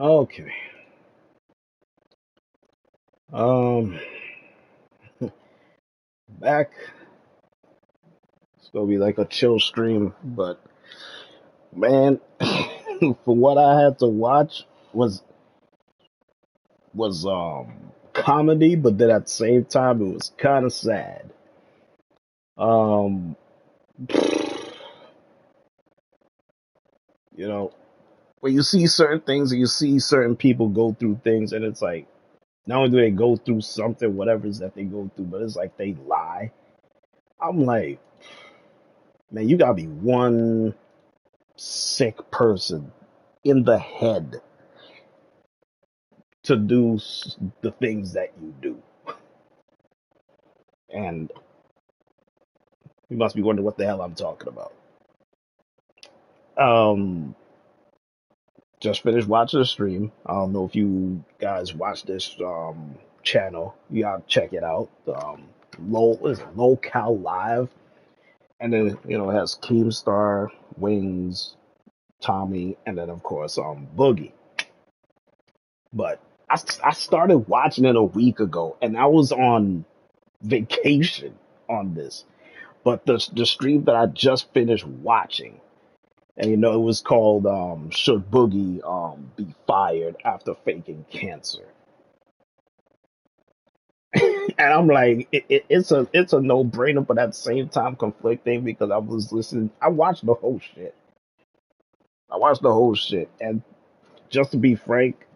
Okay. Um, back. It's gonna be like a chill stream, but man, for what I had to watch was comedy, but then at the same time it was kind of sad. Um, you know, when you see certain things and you see certain people go through things, and it's like not only do they go through something, whatever it is that they go through, but it's like they lie. I'm like, man, you gotta be one sick person in the head to do the things that you do. And you must be wondering what the hell I'm talking about. Um, just finished watching the stream. I don't know if you guys watch this channel. You gotta check it out. Low Cal Live, and then it has Keemstar, Wings, Tommy, and then of course Boogie. But I started watching it a week ago, and I was on vacation on this. But the stream that I just finished watching, and it was called Should Boogie Be Fired After Faking Cancer? And I'm like, it's a no brainer, but at the same time conflicting because I was listening. I watched the whole shit. And just to be frank,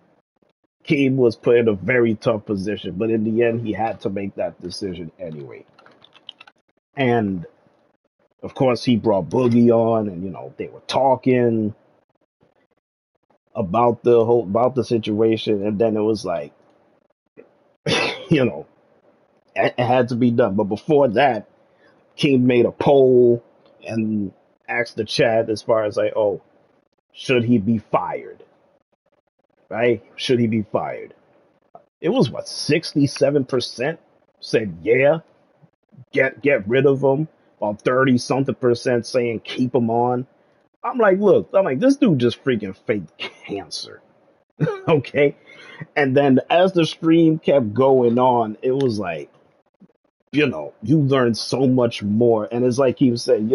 Keem was put in a very tough position, but in the end, he had to make that decision anyway. And of course, he brought Boogie on, and they were talking about the situation, and then it was like, it had to be done. But before that, King made a poll and asked the chat as far as like, oh, should he be fired? Right? Should he be fired? It was what 67% said yeah, get rid of him, while 30 something percent saying keep him on. I'm like, this dude just freaking faked cancer. Okay. And then as the stream kept going on, it was like, you learn so much more. And it's like he was saying,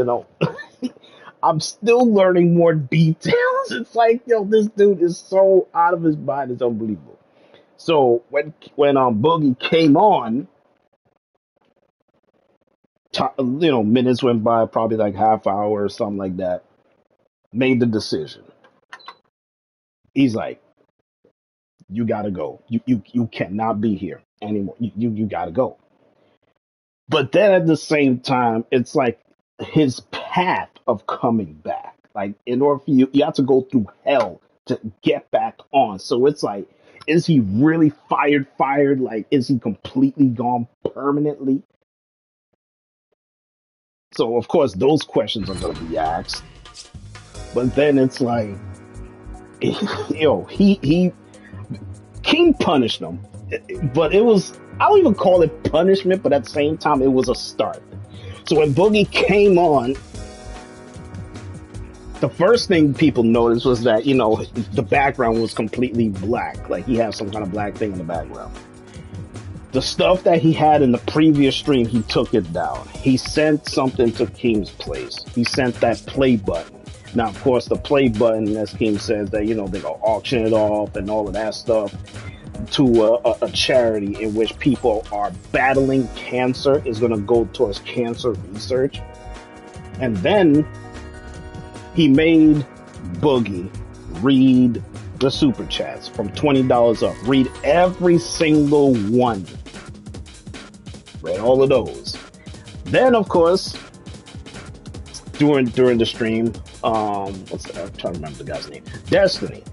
I'm still learning more details. It's like, this dude is so out of his mind. It's unbelievable. So when Boogie came on, minutes went by, probably like half hour or something like that, made the decision. He's like, you gotta go. You cannot be here anymore. You gotta go. But then at the same time, it's like his path of coming back. Like in order for you have to go through hell to get back on. So it's like, is he really fired? Like, is he completely gone permanently? So of course those questions are gonna be asked. But then it's like, he King punished him, but it was, I don't even call it punishment, but at the same time, it was a start. So when Boogie came on, the first thing people noticed was that, the background was completely black. Like he had some kind of black thing in the background. The stuff that he had in the previous stream, he took it down. He sent something to King's place. He sent that play button. Now, of course, the play button, as King says, that, they're going to auction it off and all of that stuff to a charity in which people are battling cancer, is going to go towards cancer research. And then he made Boogie read the super chats from $20 up. Read every single one. Read all of those. Then, of course, during the stream, I'm trying to remember the guy's name. Destiny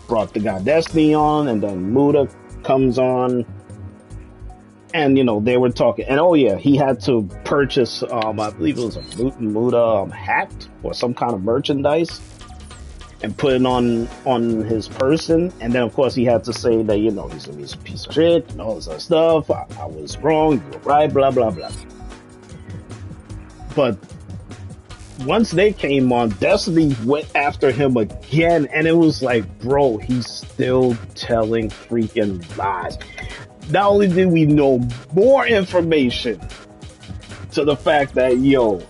brought the guy Destiny on, and then Muda comes on, and they were talking. And oh yeah, he had to purchase, I believe it was a Muda hat or some kind of merchandise, and put it on his person. And then of course he had to say that he's a piece of shit and all this other stuff. I was wrong, you were right, blah blah blah. But once they came on, Destiny went after him again, and it was like, bro, he's still telling freaking lies. Not only did we know more information to the fact that, yo,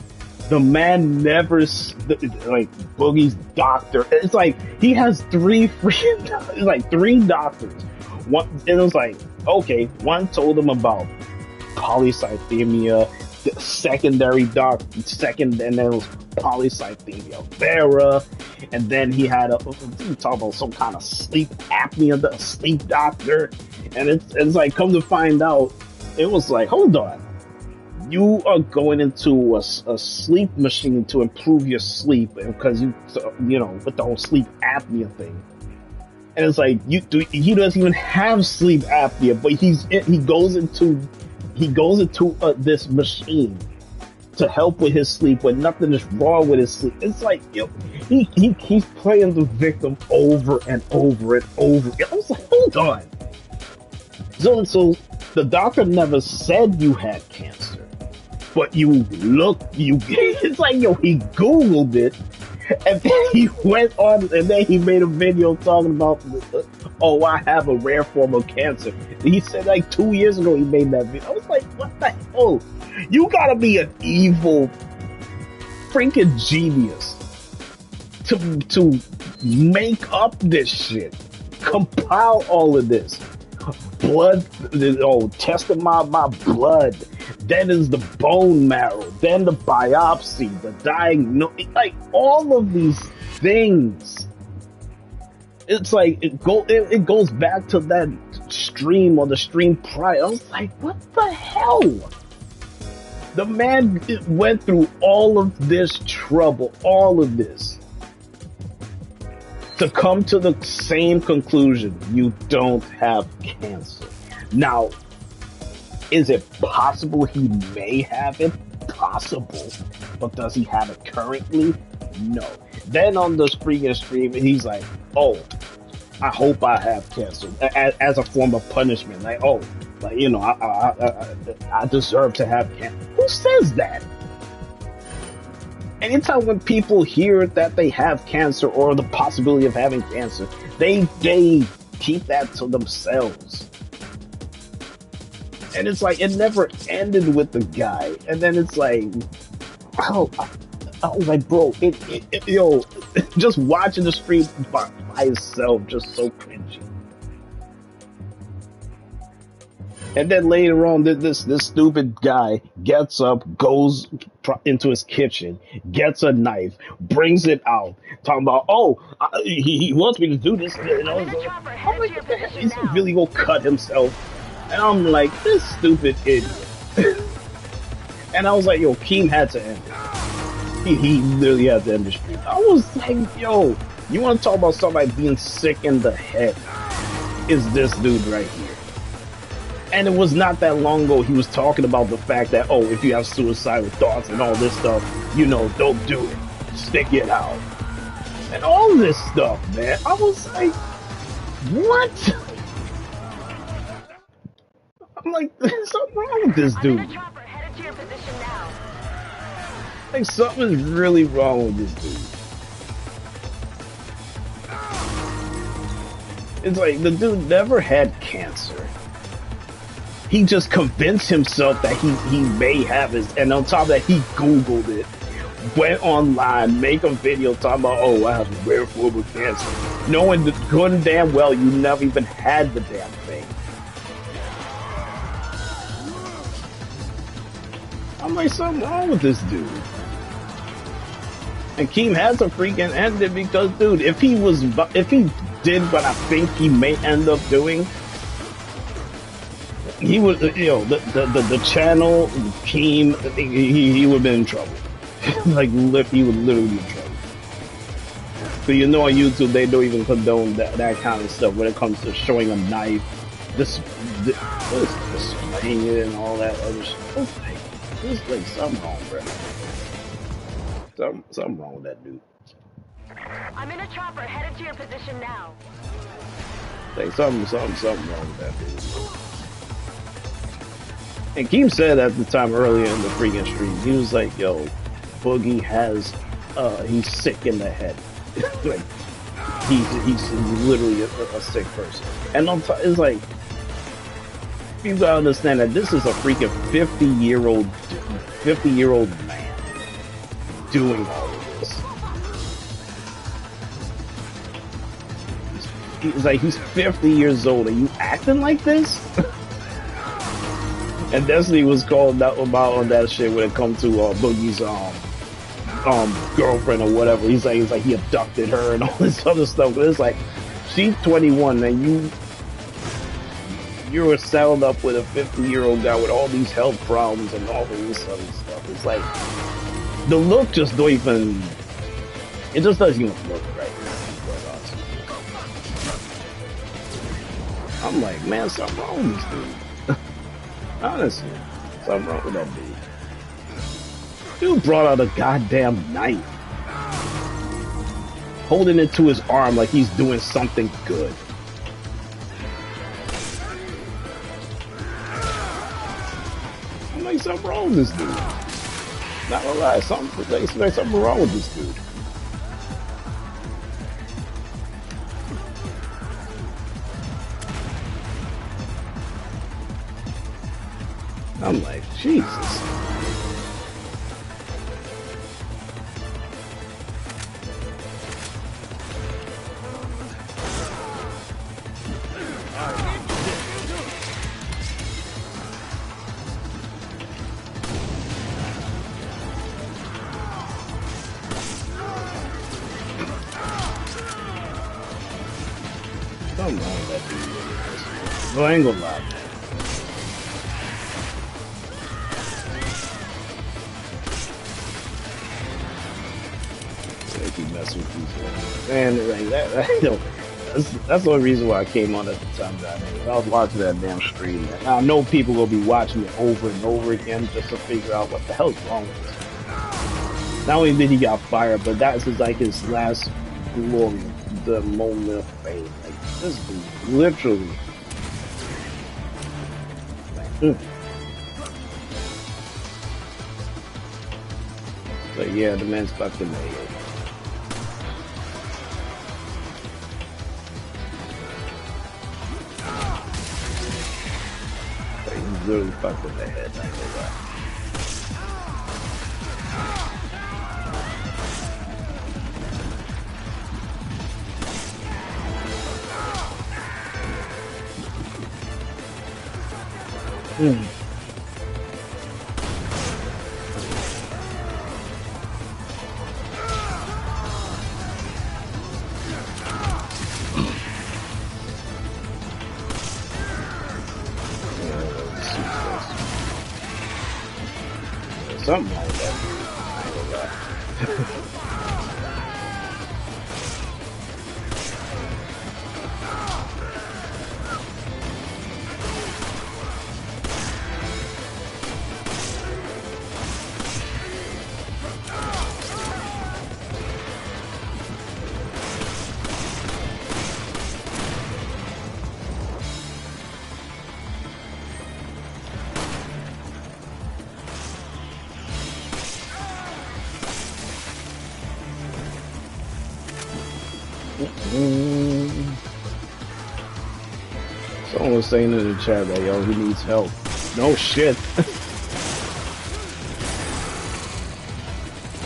the man never, like, Boogie's doctor, it's like, he has three freaking, like, 3 doctors. One, and it was like, okay, one told him about polycythemia, the secondary and then it was polycythemia vera, and then he had he talked about some kind of sleep apnea, the sleep doctor, and it's like, come to find out, it was like, hold on, you are going into a sleep machine to improve your sleep because you know, with the whole sleep apnea thing. And it's like, he doesn't even have sleep apnea, but he goes into this machine to help with his sleep when nothing is wrong with his sleep. It's like, yo, he keeps playing the victim over and over and over. I was like, hold on. So the doctor never said you had cancer, but it's like, yo, he Googled it. And then he went on, and then he made a video talking about, oh, I have a rare form of cancer. He said like 2 years ago he made that video. I was like, what the hell? You gotta be an evil freaking genius to make up this shit, compile all of this. Blood, testing my blood, then is the bone marrow, then the biopsy, the diagnosis, like all of these things. It's like it goes back to that stream or the stream prior. I was like, what the hell? The man went through all of this trouble, all of this, to come to the same conclusion: you don't have cancer. Now, is it possible he may have it? Possible. But does he have it currently? No. Then on this freaking stream, he's like, oh, I hope I have cancer, as a form of punishment. Like, oh, like, you know, I deserve to have cancer. Who says that? Anytime when people hear that they have cancer or the possibility of having cancer, they keep that to themselves. And it's like, it never ended with the guy. And then it's like, I was like, bro, yo, just watching the stream by itself, just so cringy. And then later on, this stupid guy gets up, goes into his kitchen, gets a knife, brings it out, talking about, oh, he wants me to do this. And I was like, I'm like, what the hell? Is he really gonna cut himself? And I'm like, this stupid idiot. And I was like, yo, Keem had to end it. He literally had to end the stream. I was like, yo, you want to talk about somebody being sick in the head? Is this dude right here? And it was not that long ago he was talking about the fact that, oh, if you have suicidal thoughts and all this stuff, you know, don't do it. Stick it out. And all this stuff, man. I was like, what? I'm like, there's something wrong with this dude. Like, something's really wrong with this dude. It's like, the dude never had cancer. He just convinced himself that he may have it, and on top of that, he Googled it, went online, make a video talking about, oh, I have a rare form of cancer, knowing good and damn well you never even had the damn thing. I'm like, something wrong with this dude. And Keem has to freaking end it because, dude, if he did what I think he may end up doing, he would, you know, the channel, Keem, he would have been in trouble. Like, he would literally be in trouble. So, you know, on YouTube, they don't even condone that kind of stuff when it comes to showing a knife, displaying it and all that other stuff. There's like something wrong, bro. Something wrong with that dude. I'm in a chopper headed to your position now. Like something wrong with that dude. And Keem said at the time earlier in the freaking stream, he was like, yo, Boogie has, he's sick in the head. Like, he's literally a sick person. And it's like, you gotta understand that this is a freaking 50-year-old man doing all of this. It's like he's 50 years old and you acting like this? And Destiny was called out about on that shit when it comes to Boogie's girlfriend or whatever. He's like he abducted her and all this other stuff. But it's like she's 21 and you're saddled up with a 50-year-old guy with all these health problems and all this other stuff. It's like the look just don't even. It just doesn't even look right. I'm like, man, something wrong with this dude. Honestly, something wrong with that dude. Dude brought out a goddamn knife, holding it to his arm like he's doing something good. I'm like, something wrong with this dude. Not gonna lie, something wrong with this dude. I'm like, Jesus. Something wrong with that dude. No, I ain't gonna lie. And like that's the only reason why I came on at the time that I was watching that damn stream. And I know people will be watching it over and over again just to figure out what the hell's wrong with this. Not only did he got fired, but that's like his last glory, the moment of fame. Like this dude, literally. Like, yeah, the man's fucked in the head. He's literally fucked in the head, I know that. Something like that. I know that. Someone was saying in the chat that, yo, he needs help. No shit.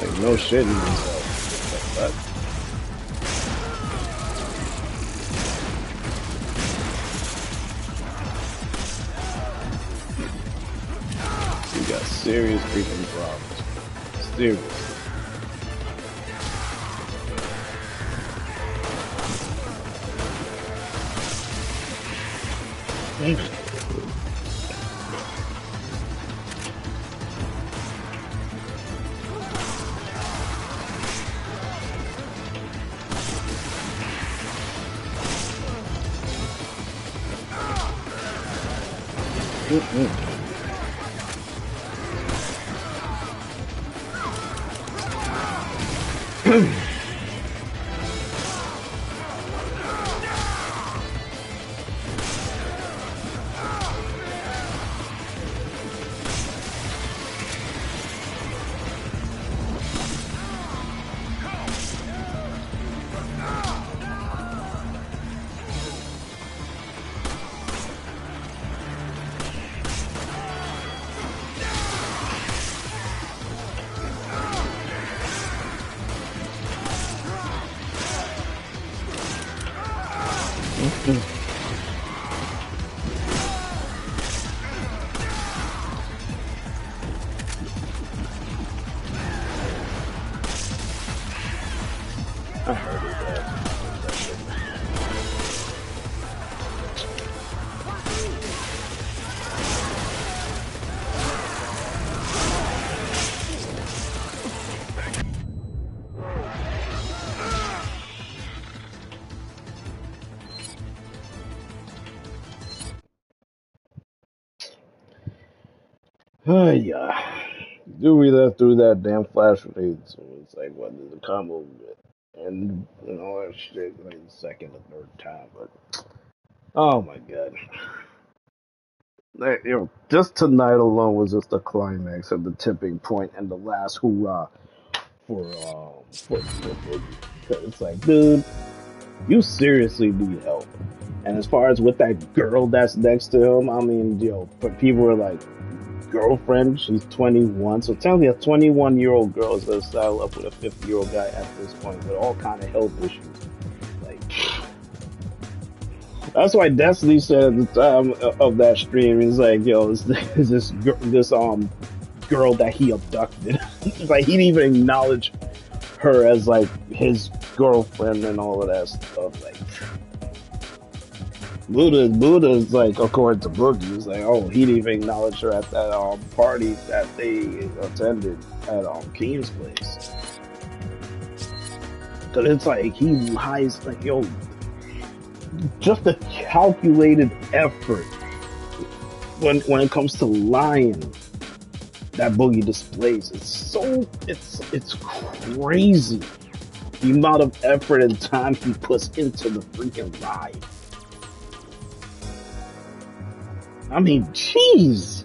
Like, no shit, he needs help. Like, what? You got serious freaking problems. Serious. I heard it. Oh yeah. Do we let through that damn flash grenade? So it's like what is the combo and all that shit like the second or third time, but oh my god. Like, just tonight alone was just the climax of the tipping point and the last hoorah for Biggie. Cause it's like, dude, you seriously need help. And as far as with that girl that's next to him, I mean, but people were like, girlfriend, she's 21. So tell me a 21-year-old girl is gonna saddle up with a 50-year-old guy at this point with all kind of health issues. Like, that's why Destiny said at the time of that stream, he's like, this girl that he abducted. It's like he didn't even acknowledge her as like his girlfriend and all of that stuff. Like, Buddha's like, according to Boogie, he's like, oh, he didn't even acknowledge her at that party that they attended at Keen's place. Cause it's like he lies, like, just a calculated effort when it comes to lying that Boogie displays. It's crazy the amount of effort and time he puts into the freaking lie. I mean, jeez.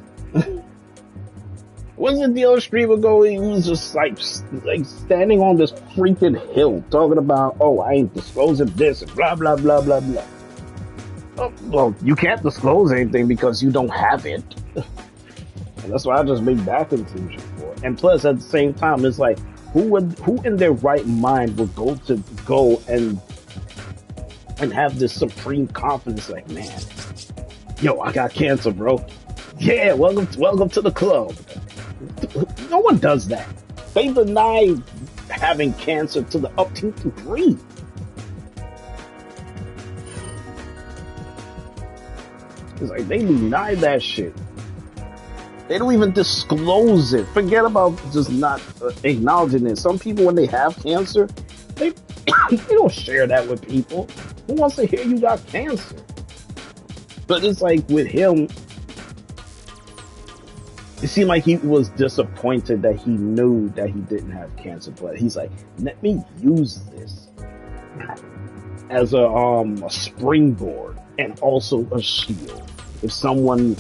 Wasn't the other stream ago, he was just like standing on this freaking hill talking about, oh, I ain't disclosing this and blah, blah, blah, blah, blah. Oh, well, you can't disclose anything because you don't have it. And that's why I just made that conclusion for. And plus, at the same time, it's like, who in their right mind would go and have this supreme confidence like, man, yo, I got cancer, bro. Yeah, welcome to the club. No one does that. They deny having cancer to the upteenth degree. It's like they deny that shit. They don't even disclose it. Forget about just not acknowledging it. Some people, when they have cancer, they don't share that with people. Who wants to hear you got cancer? But it's like with him, it seemed like he was disappointed that he knew that he didn't have cancer. But he's like, let me use this as a springboard and also a shield. If someone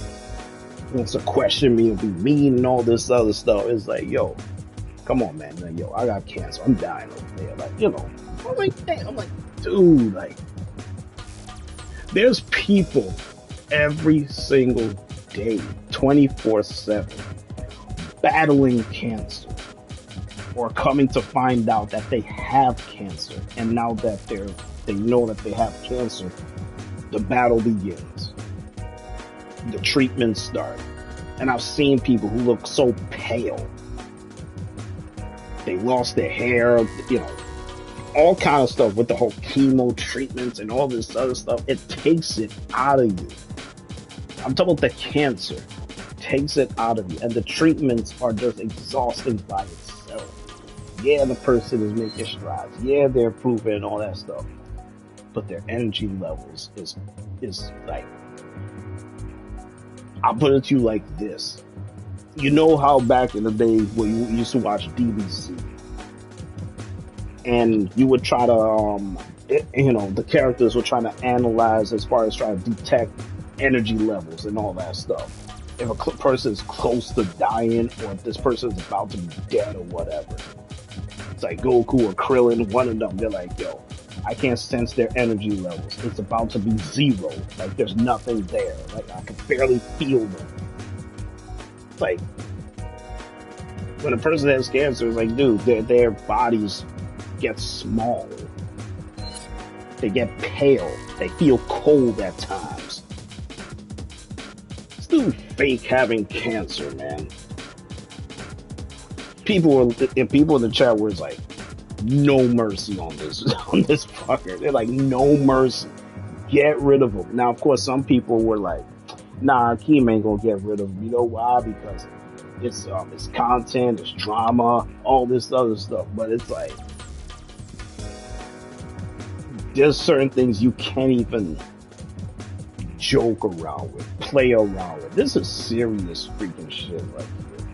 wants to question me and be mean and all this other stuff, it's like, yo, come on, man. Like, yo, I got cancer. I'm dying over there. Like, I'm like, damn. I'm like, dude, like, there's people every single day, 24/7, battling cancer or coming to find out that they have cancer. And now that they know that they have cancer, the battle begins. The treatments start. And I've seen people who look so pale. They lost their hair, all kind of stuff with the whole chemo treatments and all this other stuff. It takes it out of you. I'm talking about the cancer. It takes it out of you. And the treatments are just exhausting by itself. Yeah, the person is making strides. Yeah, they're improving and all that stuff. But their energy levels is like, I'll put it to you like this. You know how back in the day when you used to watch DBZ and you would try to, the characters were trying to analyze as far as trying to detect energy levels and all that stuff. If a person is close to dying or if this person is about to be dead or whatever. It's like Goku or Krillin, one of them, they're like, yo, I can't sense their energy levels. It's about to be zero. Like, there's nothing there. Like, I can barely feel them. It's like, when a person has cancer, it's like, dude, their bodies get small. They get pale. They feel cold at times. This dude fake having cancer, man. People in the chat were like, no mercy on this fucker. They're like, no mercy. Get rid of him. Now, of course, some people were like, nah, Keem ain't gonna get rid of him. You know why? Because it's content, it's drama, all this other stuff. But it's like, there's certain things you can't even joke around with, play around with. This is serious freaking shit right here.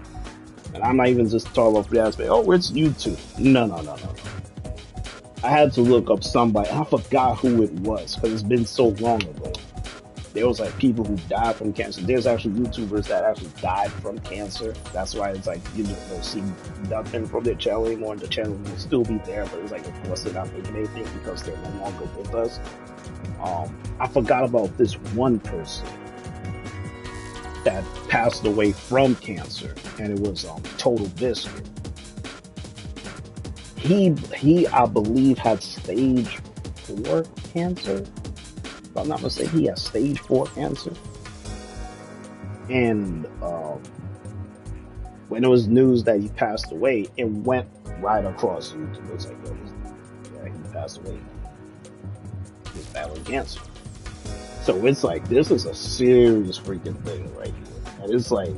And I'm not even just talking about the aspect, oh, it's YouTube. No. I had to look up somebody. I forgot who it was because it's been so long ago. There was like people who died from cancer. There's actually YouTubers that actually died from cancer. That's why it's like you don't see nothing from their channel anymore. The channel will still be there, but it's like of course they're not making anything because they're no longer with us. I forgot about this one person that passed away from cancer, and it was Total Biscuit. He I believe had stage 4 cancer. If I'm not mistaken, he has stage 4 cancer. And when it was news that he passed away, it went right across YouTube. It was like, yeah, he passed away. He's battling cancer. So it's like, this is a serious freaking thing right here. And it's like,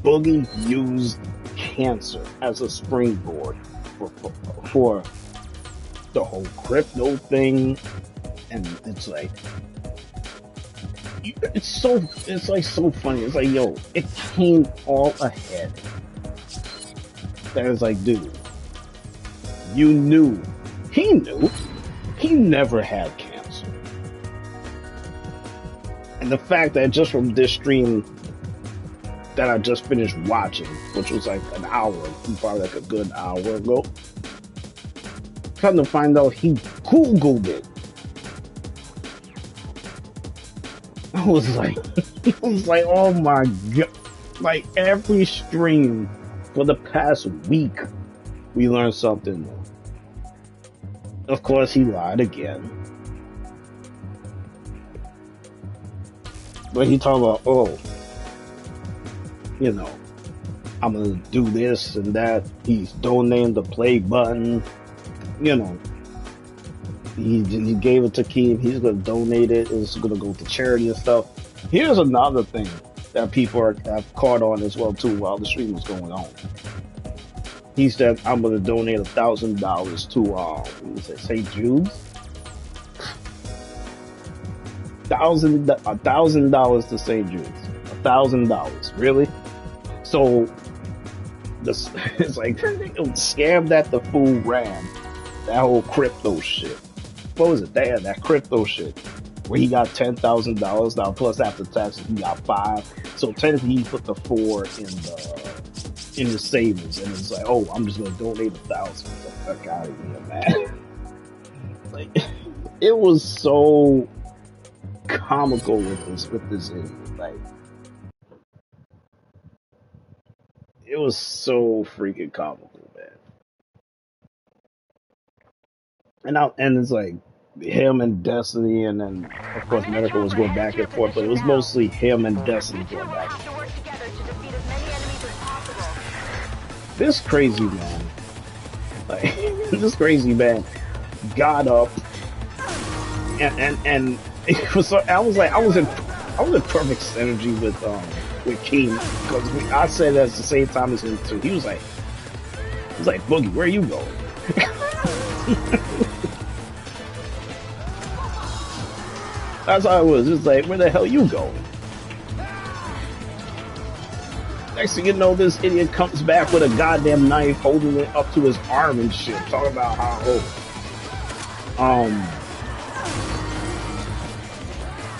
Boogie used cancer as a springboard for the whole crypto thing. And it's like, it's so funny. It's like, yo, it came all ahead. That is like, dude, he knew, he never had cancer. And the fact that just from this stream that I just finished watching, which was like an hour, probably like a good hour ago, come to find out he Googled it. I was like, oh my god. Like every stream for the past week, we learned something new. Of course, he lied again. But he talking about, oh, you know, I'm gonna do this and that. He's donating the play button. You know, he gave it to Keem. He's gonna donate it. It's gonna go to charity and stuff. Here's another thing that people have caught on as well too while the stream was going on. He said, I'm gonna donate $1,000 to St. Jude's. $1,000 to St. Jude's. $1,000, really? So it's like scam that the fool ran. That whole crypto shit. What was it? That crypto shit. Where he got $10,000 now, plus after taxes he got 5. So technically he put the 4 in the savings, and it's like, oh, I'm just gonna donate 1,000. Get the fuck out of here, man. Like, it was so comical with this idiot. Like, it was so freaking comical, man. And it's like him and Destiny, and then of course Medica was going back and forth, but it was mostly him and Destiny going back. This crazy man, like this crazy man, got up and it was. I was in perfect synergy with Keem, because I said at the same time as him too. He was like, Boogie, where are you going? That's how it was. It's like, where the hell you going? Next thing you know, this idiot comes back with a goddamn knife, holding it up to his arm and shit, talking about how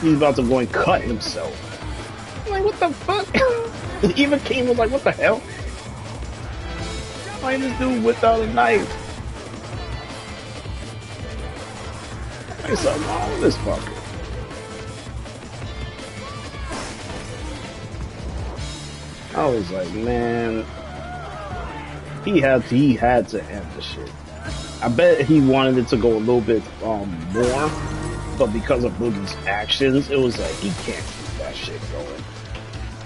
he's about to go and cut himself. I'm like, what the fuck? Even Keem was like, what the hell? Why this dude without a knife? There's something wrong with this fucker. I was like, man, he had to end the shit. I bet he wanted it to go a little bit more, but because of Boogie's actions, it was like he can't keep that shit going.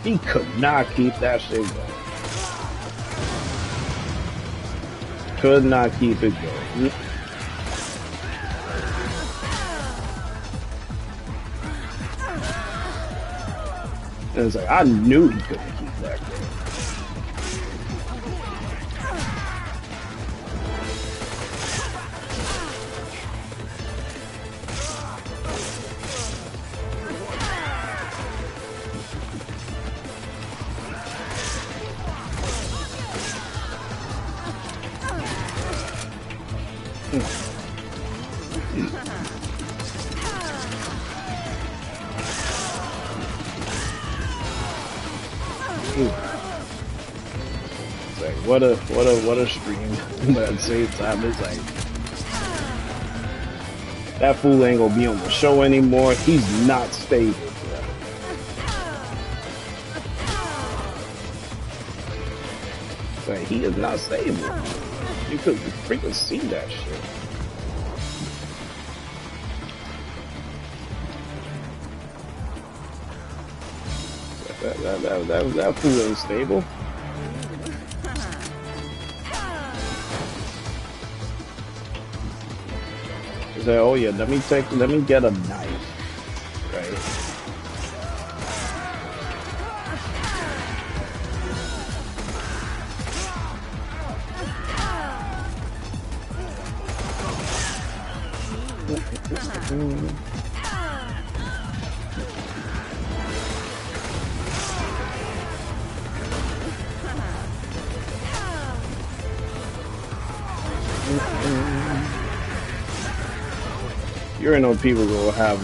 He could not keep that shit going. Could not keep it going. And it's like I knew he couldn't keep that going. It's like what a stream, but at the same time it's like that fool ain't gonna be on the show anymore. He's not stable, bro. It's like he is not stable. You could freaking see that shit. That fool ain't stable. He's like, oh yeah, let me get a knife, right? You already know people will have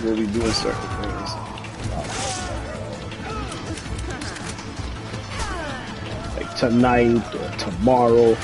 will be doing certain things. Like tonight or tomorrow.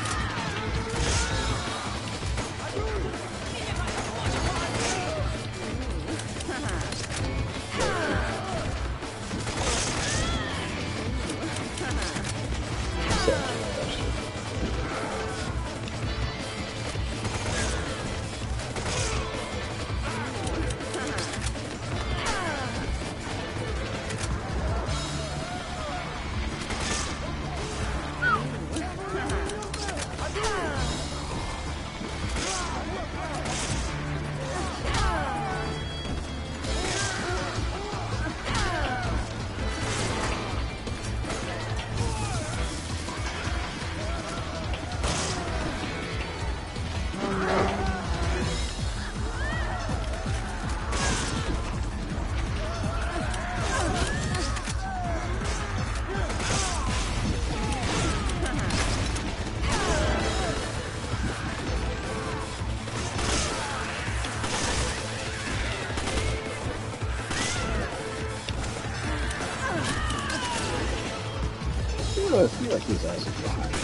I feel like his ass is behind.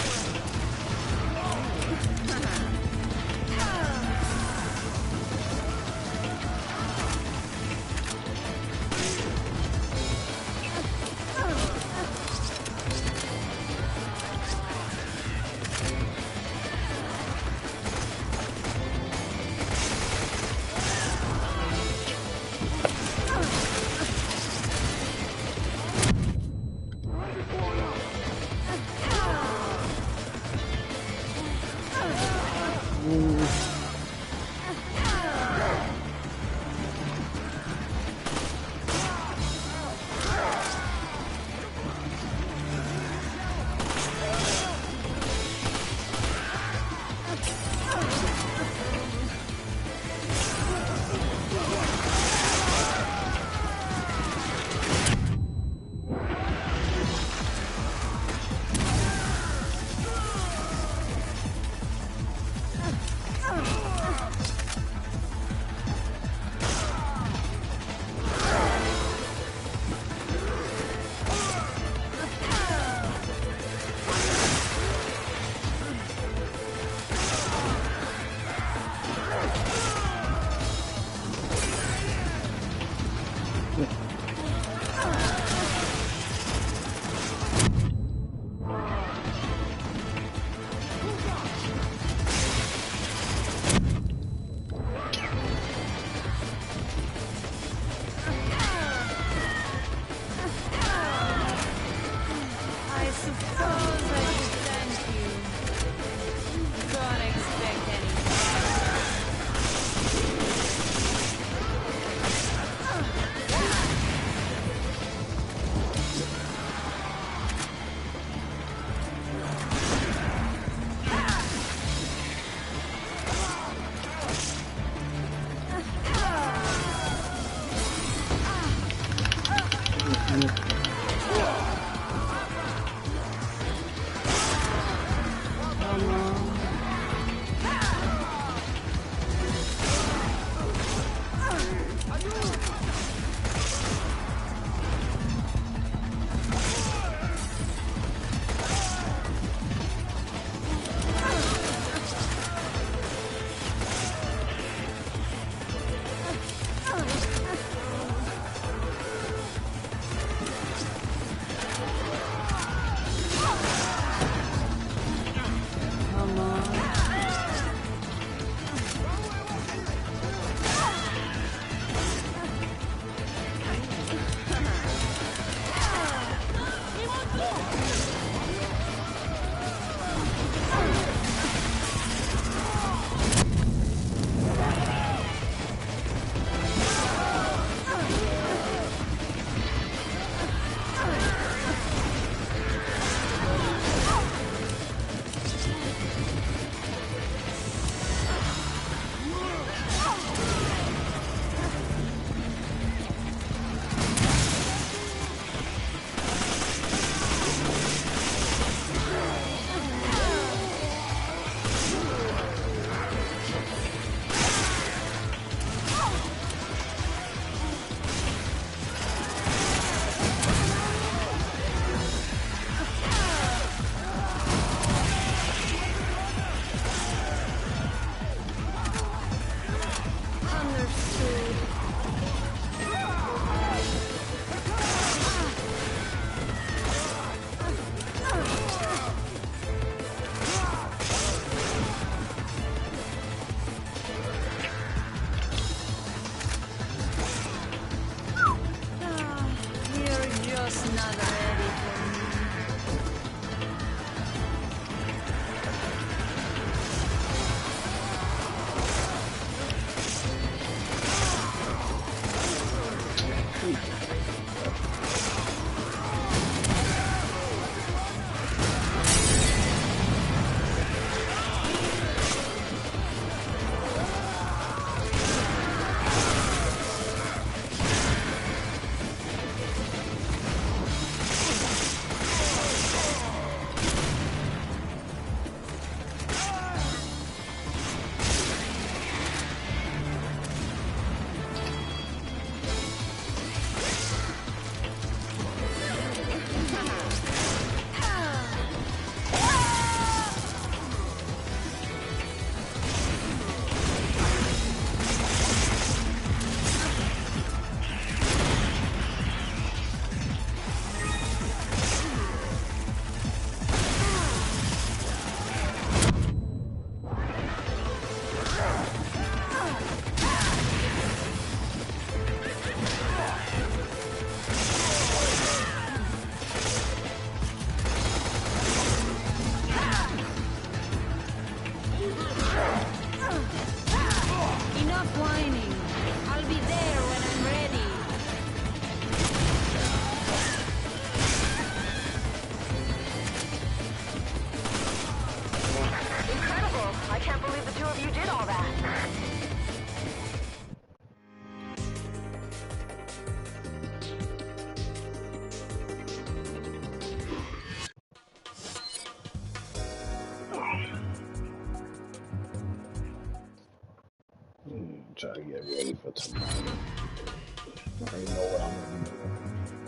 try to get ready for tomorrow. I already know what I'm gonna do.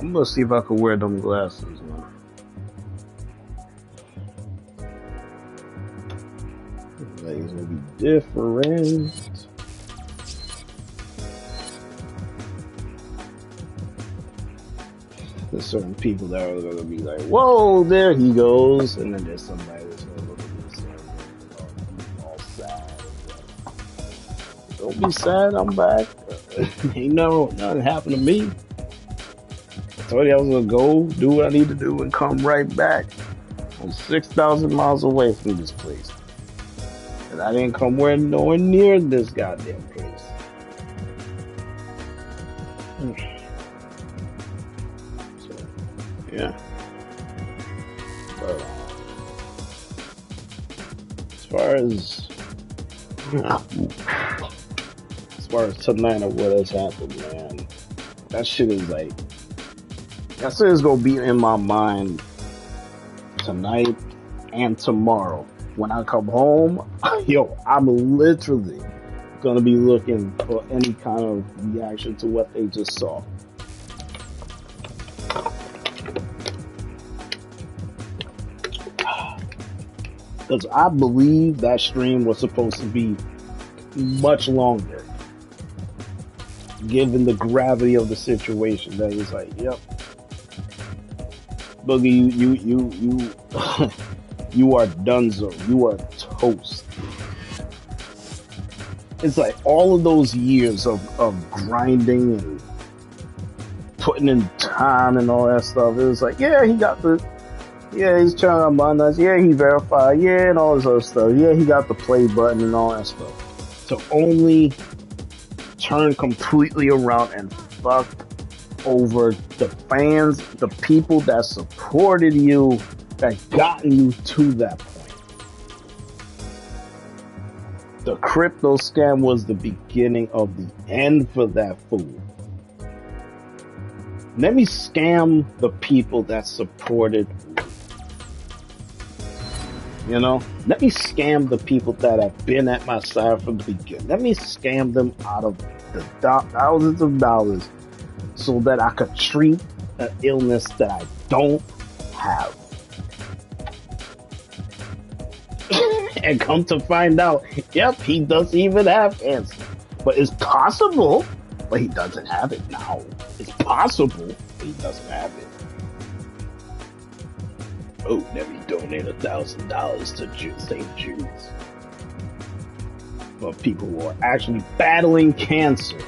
I'm gonna see if I can wear them glasses, man. Like, it's gonna be different. There's certain people that are gonna be like, whoa, there he goes. And then there's somebody that's gonna look at this and all sad. Don't be sad, I'm back. Ain't nothing happened to me. I told you I was gonna go do what I need to do and come right back. I'm 6,000 miles away from this place. And I didn't come nowhere near this goddamn place. So, yeah. But, as far as tonight or what has happened, man, that shit is like, that shit is gonna be in my mind tonight and tomorrow. When I come home, yo, I'm literally gonna be looking for any kind of reaction to what they just saw. Because I believe that stream was supposed to be much longer, given the gravity of the situation. That it's like, yep, Boogie, you you are donezo. You are toast. It's like all of those years of grinding and putting in time and all that stuff. It was like, yeah, he's trying to among us. Yeah, he verified. Yeah, and all this other stuff. Yeah, he got the play button and all that stuff. To only turn completely around and fuck over the fans, the people that supported you, that gotten you to that point. The crypto scam was the beginning of the end for that fool. Let me scam the people that supported me. You know? Let me scam the people that have been at my side from the beginning. Let me scam them out of the thousands of dollars so that I could treat an illness that I don't have. And come to find out, yep, he doesn't even have cancer. But it's possible, but he doesn't have it now. It's possible, but he doesn't have it. Oh, let me donate $1,000 to St. Jude's. For people who are actually battling cancer.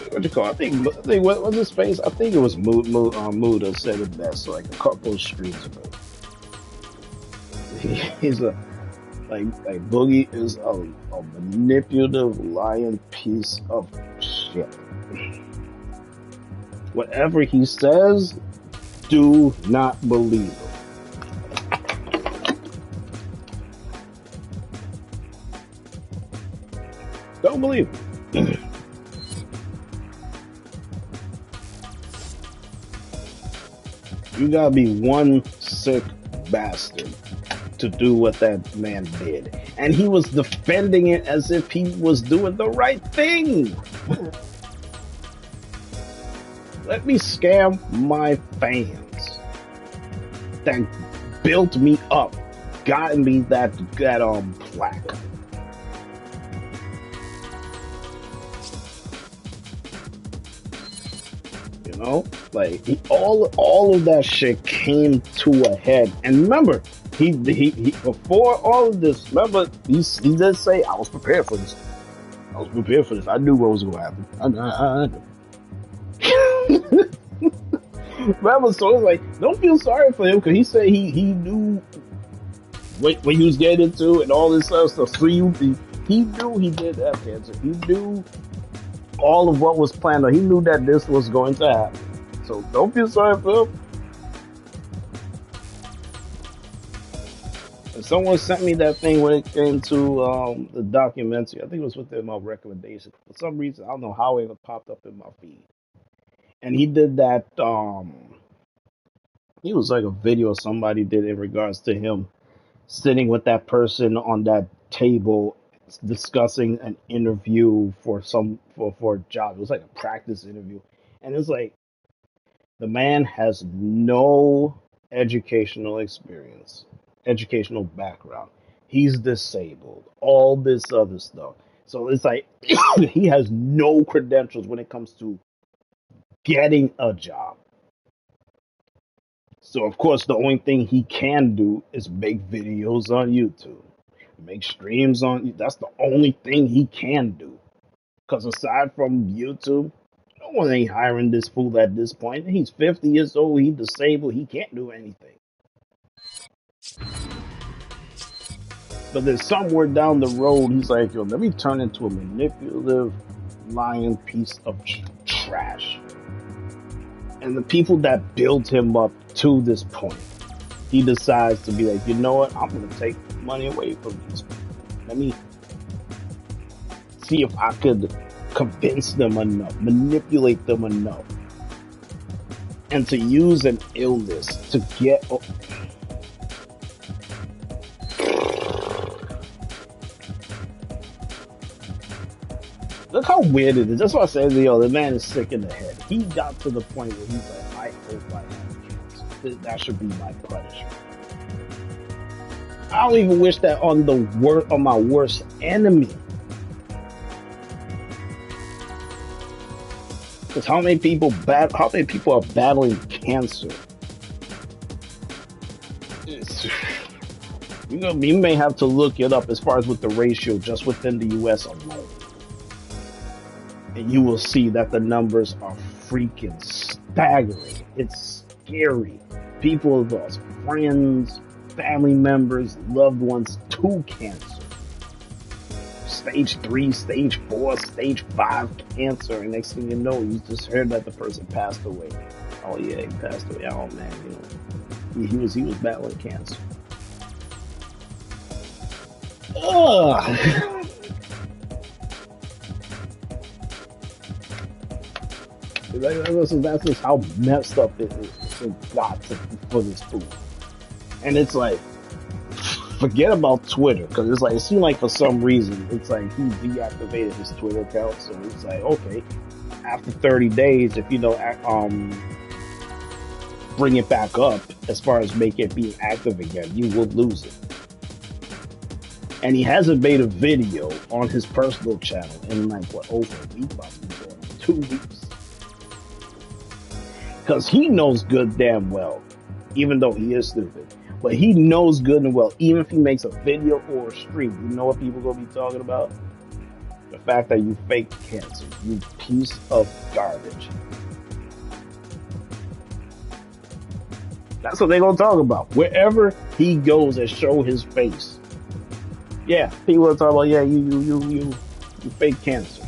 What you call it? I think what was his face? I think it was Muda said it best like a couple of streams ago. He's like Boogie is a manipulative lying piece of shit. Whatever he says, do not believe him. Don't believe him. You gotta be one sick bastard to do what that man did. And he was defending it as if he was doing the right thing. Let me scam my fans that built me up, got me that plaque. You know, like all of that shit came to a head. And remember, he before all of this, remember he did say, I was prepared for this. I knew what was going to happen. I knew. Remember, so it's like, don't feel sorry for him because he said he knew what he was getting into and all this other stuff. So he knew he did have cancer. He knew all of what was planned. He knew that this was going to happen. So don't feel sorry for him. And someone sent me that thing when it came to the documentary. I think it was within my recommendation. For some reason, I don't know how it popped up in my feed. And he did that, he was like a video somebody did in regards to him sitting with that person on that table discussing an interview for a job. It was like a practice interview. And it's like the man has no educational background. He's disabled, all this other stuff. So it's like he has no credentials when it comes to getting a job. So of course the only thing he can do is make videos on YouTube, make streams on. That's the only thing he can do. Because aside from YouTube, no one ain't hiring this fool at this point. He's 50 years old. He's disabled. He can't do anything. But then somewhere down the road, he's like, yo, let me turn into a manipulative, lying piece of trash. And the people that built him up to this point, he decides to be like, you know what? I'm going to take money away from these people. Let me see if I could convince them enough, manipulate them enough, and to use an illness to get. Look how weird it is. That's why I say, yo, the man is sick in the head. He got to the point where he's like, I hope I have cancer. That should be my punishment. I don't even wish that on my worst enemy. Because how many people are battling cancer? You may have to look it up as far as with the ratio just within the US alone. And you will see that the numbers are freaking staggering. It's scary. People have lost friends, family members, loved ones to cancer. Stage 3, stage 4, stage 5 cancer. And next thing you know, you just heard that the person passed away. Oh yeah, he passed away. Oh man, you know, he was battling cancer. Ugh. That's just how messed up it got for this fool. And it's like, forget about Twitter, because it's like, it seemed like for some reason, it's like he deactivated his Twitter account. So it's like, okay, after 30 days, if you don't bring it back up as far as make it be active again, you will lose it. And he hasn't made a video on his personal channel in like, what, over a week, possibly 2 weeks. Because he knows good damn well, even though he is stupid, but he knows good and well, even if he makes a video or a stream, you know what people gonna be talking about? The fact that you fake cancer, you piece of garbage. That's what they gonna talk about. Wherever he goes and show his face. Yeah, people are talking about, yeah, you fake cancer.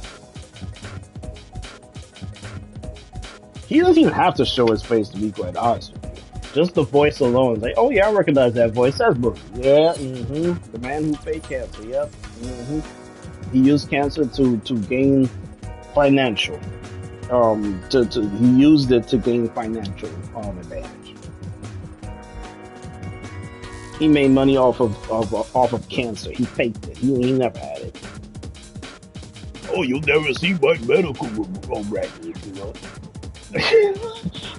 He doesn't even have to show his face, to be quite honest with you. Just the voice alone is like, oh yeah, I recognize that voice. That's Boogie. Yeah, the man who faked cancer. Yep. He used cancer to gain financial. He used it to gain financial advantage. He made money off of cancer. He faked it. He never had it. Oh, you'll never see my medical record, you know.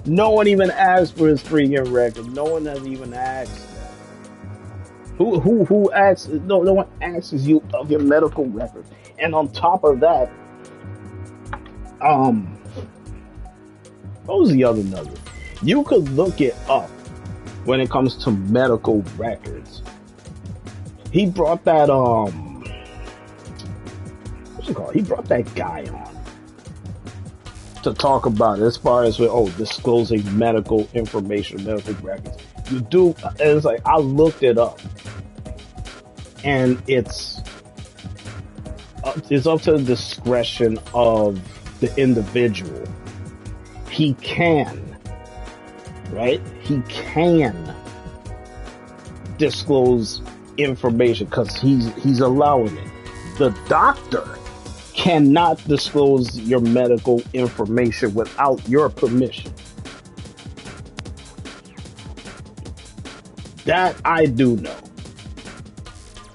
No one even asked for his freaking record. No one has even asked that. Who asks? No one asks you of your medical record. And on top of that, what was the other nugget? You could look it up when it comes to medical records. He brought that what's it called? He brought that guy on to talk about it as far as disclosing medical information, medical records. You do, and it's like, I looked it up, and it's up to the discretion of the individual. He can, right? He can disclose information because he's allowing it. The doctor cannot disclose your medical information without your permission. That I do know.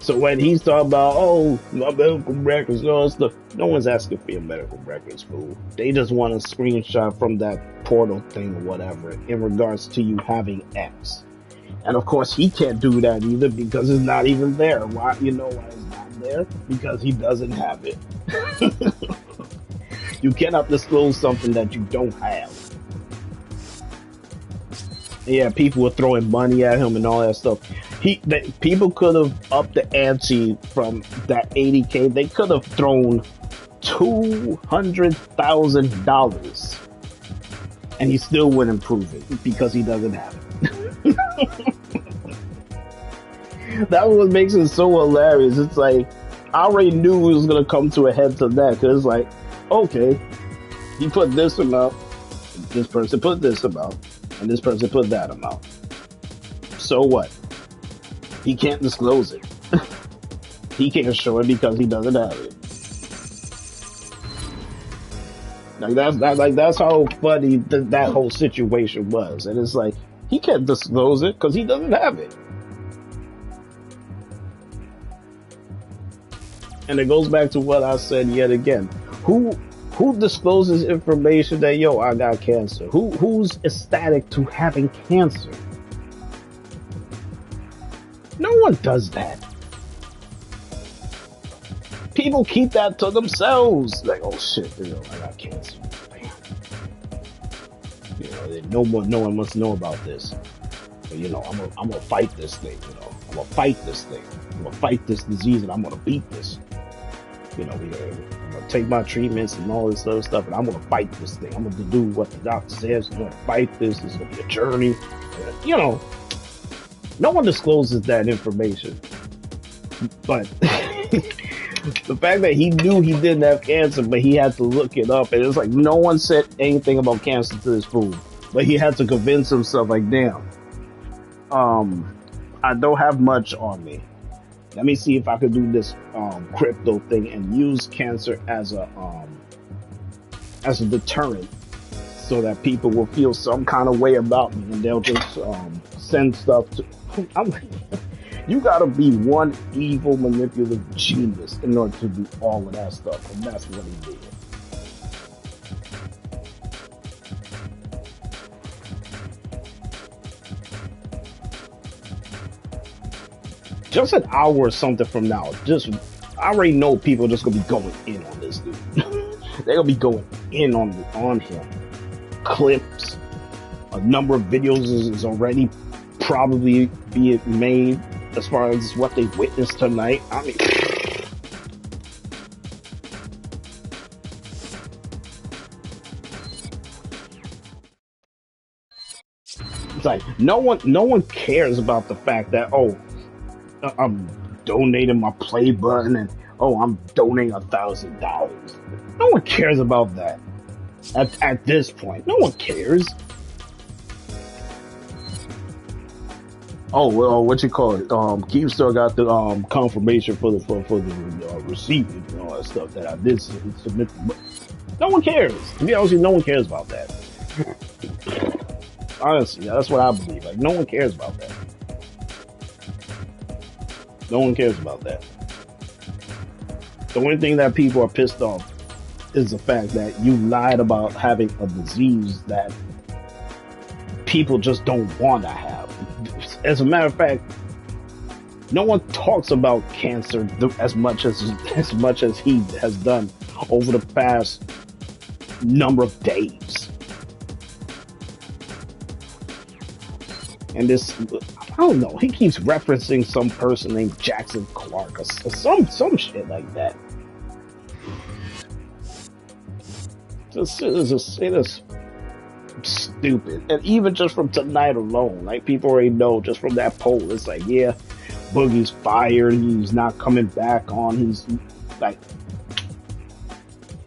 So when he's talking about, oh, my medical records and all that stuff, no one's asking for your medical records, fool. They just want a screenshot from that portal thing or whatever in regards to you having X. And of course, he can't do that either because it's not even there. Why? You know why it's not there? Because he doesn't have it. You cannot disclose something that you don't have. Yeah, people were throwing money at him and all that stuff. People could have upped the ante from that 80K. They could have thrown $200,000, and he still wouldn't prove it because he doesn't have it. That's what makes it so hilarious. It's like I already knew it was gonna come to a head to that because it's like, okay, he put this amount, this person put this amount, and this person put that amount. So what? He can't disclose it. He can't show it because he doesn't have it. That's how funny that whole situation was. And it's like, he can't disclose it because he doesn't have it. And it goes back to what I said yet again. Who discloses information that, yo, I got cancer? Who's ecstatic to having cancer? No one does that. People keep that to themselves. Like, oh shit, you know, I got cancer. Damn. You know, no one must know about this. But, you know, I'm gonna fight this thing. You know, I'm gonna fight this thing. I'm gonna fight this disease, and I'm gonna beat this. You know, I'm gonna take my treatments and all this other stuff, and I'm gonna fight this thing. I'm gonna do what the doctor says. I'm gonna fight this. It's gonna be a journey. You know. No one discloses that information. But the fact that he knew he didn't have cancer, but he had to look it up, and it's like no one said anything about cancer to this fool. But he had to convince himself, like, damn, I don't have much on me. Let me see if I could do this crypto thing and use cancer as a deterrent, so that people will feel some kind of way about me, and they'll just send stuff to. I'm like, you gotta be one evil, manipulative genius in order to do all of that stuff, and that's what he did. Just an hour or something from now, I already know people are just gonna be going in on this dude. They're gonna be going in on him. Clips, a number of videos is already probably being made as far as what they witnessed tonight. I mean, it's like no one cares about the fact that, oh, I'm donating my play button and, oh, I'm donating $1,000. No one cares about that. At this point, no one cares. Oh well, what you call it? Keith still got the confirmation for the receipt and all that stuff that I did submit. No one cares. To be honest, no one cares about that. Honestly, that's what I believe. Like, no one cares about that. No one cares about that. The only thing that people are pissed off is the fact that you lied about having a disease that people just don't want to have. As a matter of fact, no one talks about cancer as much as he has done over the past number of days. And this, I don't know, he keeps referencing some person named Jackson Clark or some shit like that. It is stupid. And even just from tonight alone, like, people already know just from that poll, it's like, yeah, Boogie's fired, he's not coming back on, he's like,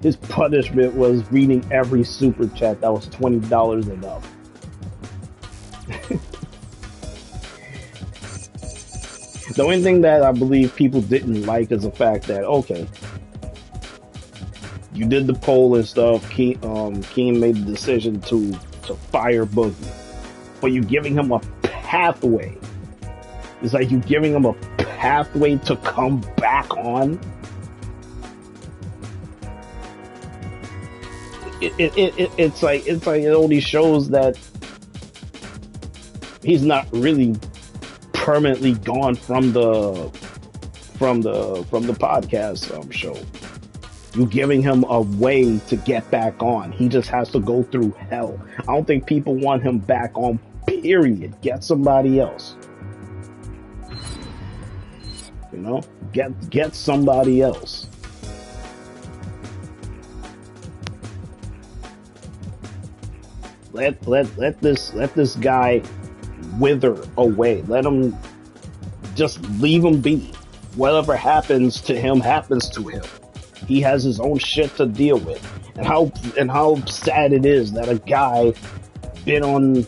his punishment was reading every super chat that was $20 and up. The only thing that I believe people didn't like is the fact that, okay, you did the poll and stuff, Keen made the decision to fire Boogie, but you're giving him a pathway. It's like you're giving him a pathway to come back on, it's like it only shows that he's not really permanently gone from the podcast show. You're giving him a way to get back on. He just has to go through hell. I don't think people want him back on, period. Get somebody else. You know? Get somebody else. Let this guy wither away. Let him, just leave him be. Whatever happens to him happens to him. He has his own shit to deal with. And how sad it is that a guy been on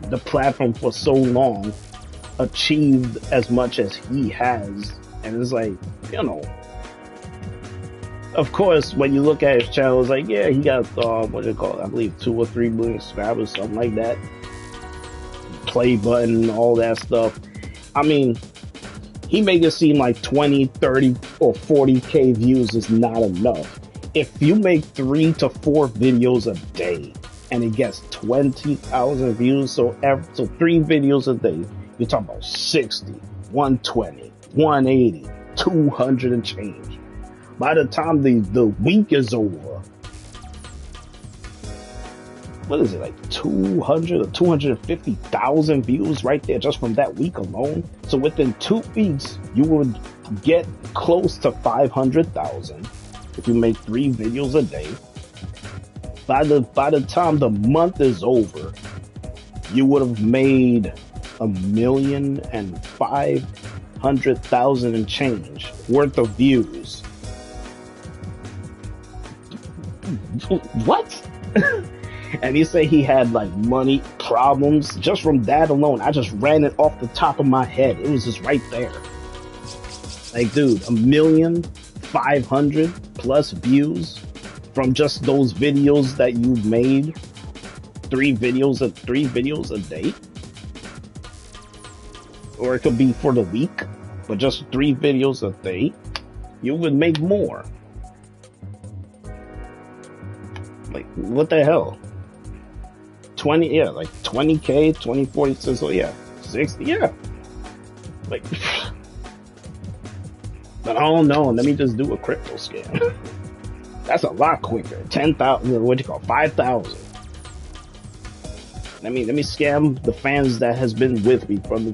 the platform for so long achieved as much as he has, and it's like, you know, of course, when you look at his channel, it's like, yeah, he got, what do you call it? I believe 2 or 3 million subscribers, something like that. Play button, all that stuff. I mean, he make it seem like 20, 30, or 40K views is not enough. If you make 3 to 4 videos a day, and it gets 20,000 views, so 3 videos a day, you're talking about 60, 120, 180, 200 and change. By the time the week is over, what is it, like 200 or 250,000 views right there just from that week alone? So within 2 weeks, you would get close to 500,000 if you make 3 videos a day. By the time the month is over, you would have made 1,500,000 and change worth of views. What? And he say he had like money problems. Just from that alone, I just ran it off the top of my head. It was just right there. Like, dude, 1,500,000 plus views from just those videos that you made. 3 videos a day. Or it could be for the week, but just 3 videos a day. You would make more. Like, what the hell? 20, yeah, like 20K, 20, 40, so yeah, 60, yeah. Like, but I don't know, let me just do a crypto scam. That's a lot quicker. 10,000, what do you call 5,000. Let me scam the fans that has been with me from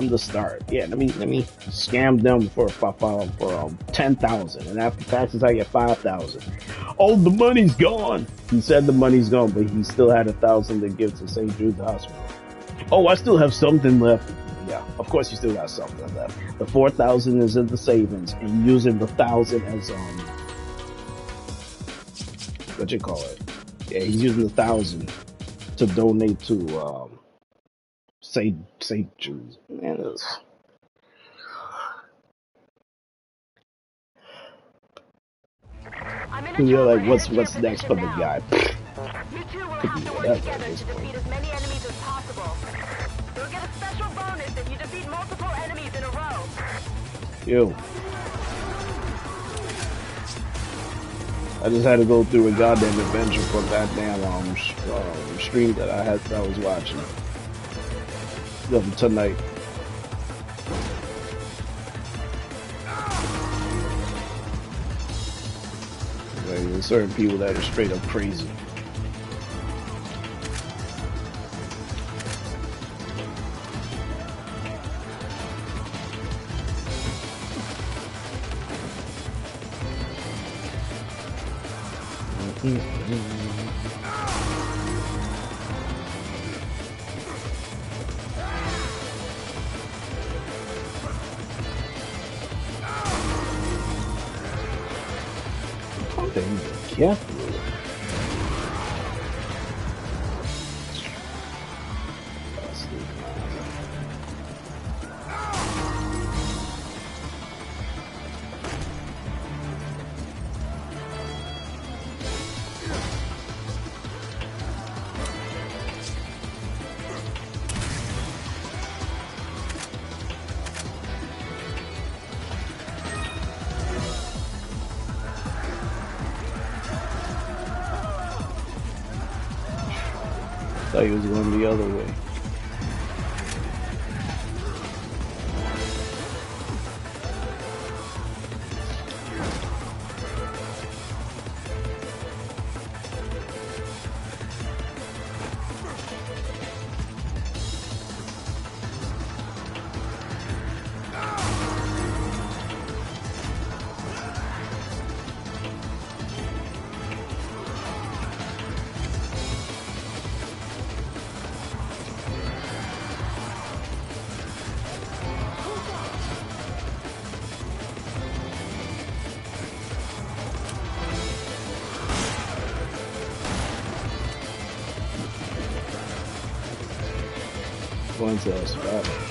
the start. Yeah, let me scam them for 10,000, and after taxes I get 5,000. Oh, the money's gone. He said the money's gone, but he still had 1,000 to give to St. Jude's Hospital. Oh, I still have something left. Yeah, of course you still got something left. The 4,000 is in the savings, and you're using the 1,000 as what you call it? Yeah, he's using the 1,000 to donate to St. Jude's. Man, you're like, what's next for the guy? Could be whatever at this point. You'll get a special bonus if you defeat multiple enemies in a row. Yo. I just had to go through a goddamn adventure for that damn stream that I was watching tonight. Like, there's certain people that are straight up crazy. Careful. thought he was going the other way. Going to that spot.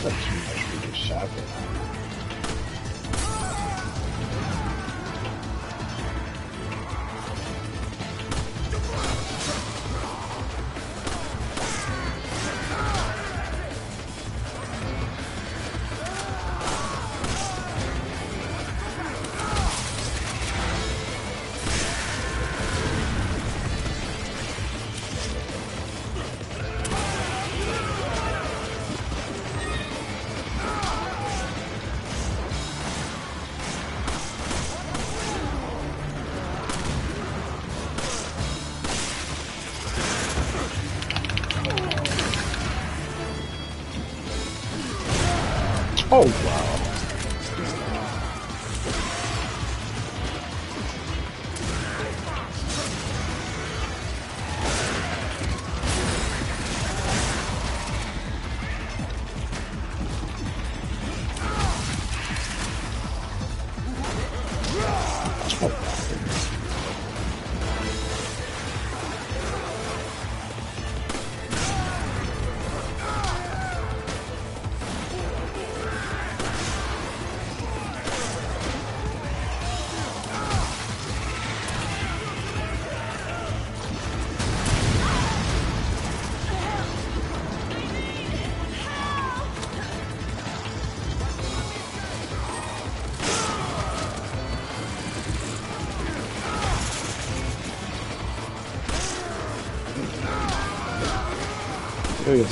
That's too much freaking shot there. Oh, wow. There you go.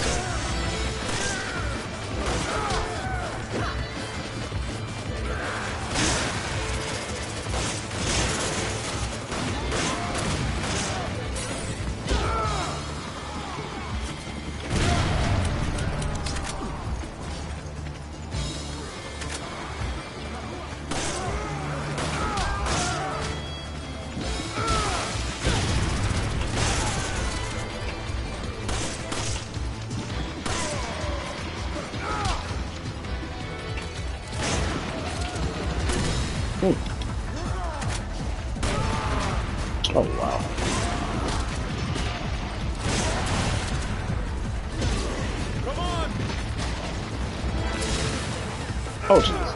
Oh, wow. Come on. Oh, jeez.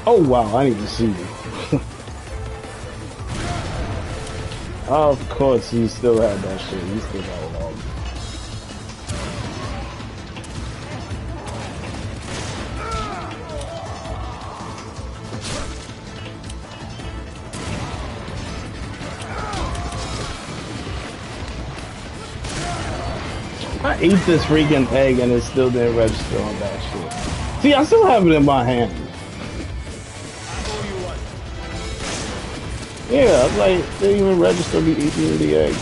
Oh, wow. I need to see you. Of course, he still had that shit. He still got it all. I ate this freaking egg and it still didn't register on that shit. See, I still have it in my hand. Yeah, it's like, they didn't even register me eating the egg.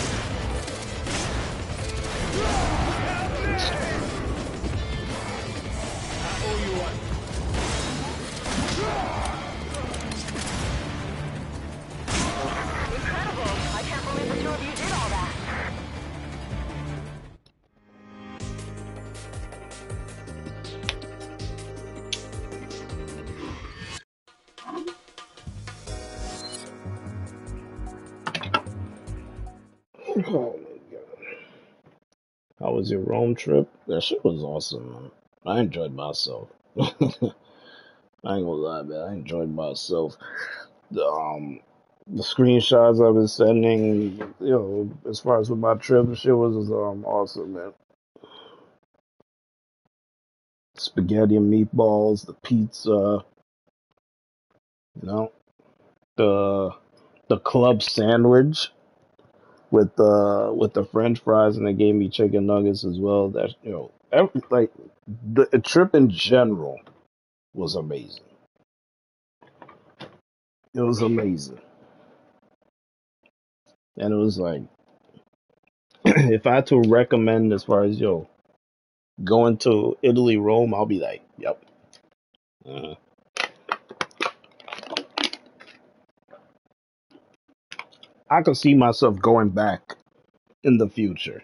Incredible. I can't believe the two of you did all that. Oh my god. How was your Rome trip? That shit was awesome, man. I enjoyed myself. I ain't gonna lie, man. I enjoyed myself. The screenshots I've been sending, you know, as far as with my trip, the shit was awesome, man. Spaghetti and meatballs, the pizza, you know, the club sandwich with the French fries, and they gave me chicken nuggets as well. That, you know, like the trip in general was amazing. It was amazing, and it was like if I had to recommend as far as going to Italy, Rome, I'll be like, yep. Uh, I could see myself going back in the future.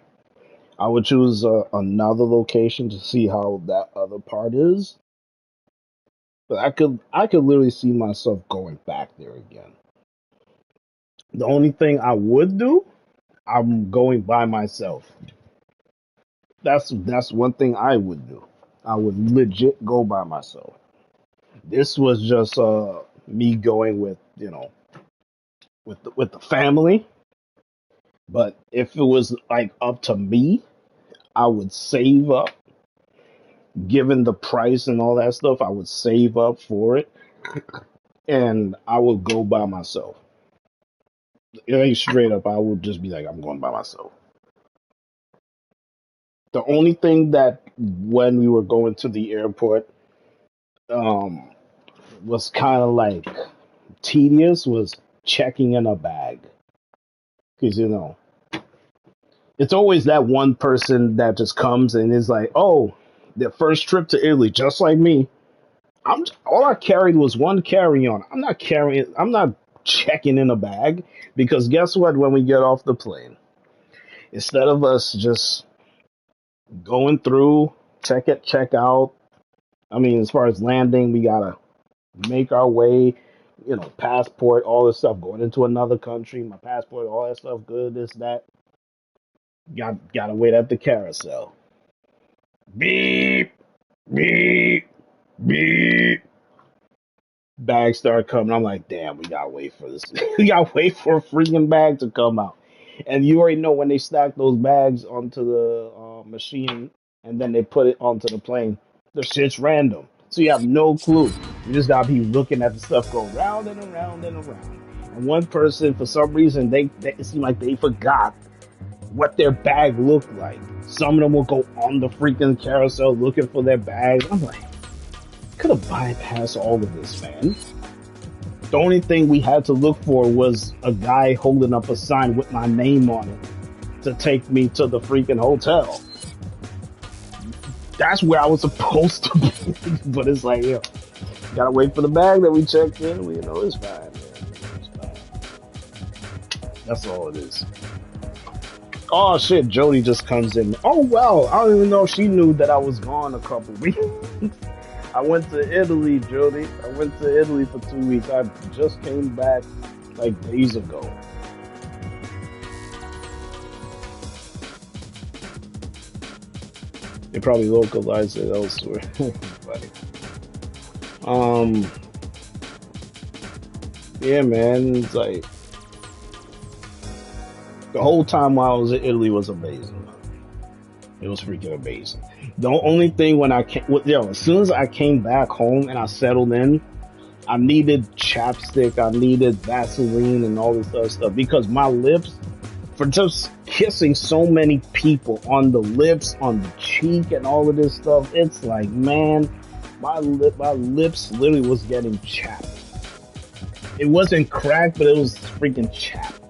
I would choose another location to see how that other part is, but I could literally see myself going back there again. The only thing I would do, I'm going by myself. That's one thing I would do. I would legit go by myself. This was just me going with with the family. But if it was like up to me, I would save up. Given the price and all that stuff, I would save up for it, and I would go by myself. It ain't straight up. I would just be like, I'm going by myself. The only thing that when we were going to the airport, was kind of like tedious was checking in a bag, because it's always that one person that just comes and is like, oh, their first trip to Italy, just like me. All I carried was one carry-on. I'm not checking in a bag, because guess what? When we get off the plane, instead of us just going through, check out. I mean, as far as landing, we gotta make our way, passport, all this stuff, going into another country, my passport, all that stuff, good, this, that. Gotta wait at the carousel. Beep, beep, beep. Bags start coming. I'm like, damn, we gotta wait for this. We gotta wait for a freaking bag to come out. And you already know when they stack those bags onto the machine and then they put it onto the plane, the shit's random. So you have no clue. You just gotta be looking at the stuff go round and around and around. And one person, for some reason, it seemed like they forgot what their bag looked like. Some of them will go on the freaking carousel looking for their bags. I'm like, could have bypassed all of this, man. The only thing we had to look for was a guy holding up a sign with my name on it to take me to the freaking hotel. That's where I was supposed to be. But it's like, gotta wait for the bag that we checked in. It's fine, man. It's fine. That's all it is. Oh shit, Jody just comes in. Oh wow, I don't even know if she knew that I was gone a couple weeks. I went to Italy, Jody. I went to Italy for 2 weeks. I just came back like days ago. They probably localized it elsewhere. Funny. Yeah, man. It's like the whole time while I was in Italy was amazing. It was freaking amazing. The only thing when I came, as soon as I came back home and I settled in, I needed chapstick, I needed Vaseline and all this other stuff, because my lips, for just kissing so many people on the lips, on the cheek, and all of this stuff, it's like, man, my lips literally was getting chapped. It wasn't cracked, but it was freaking chapped.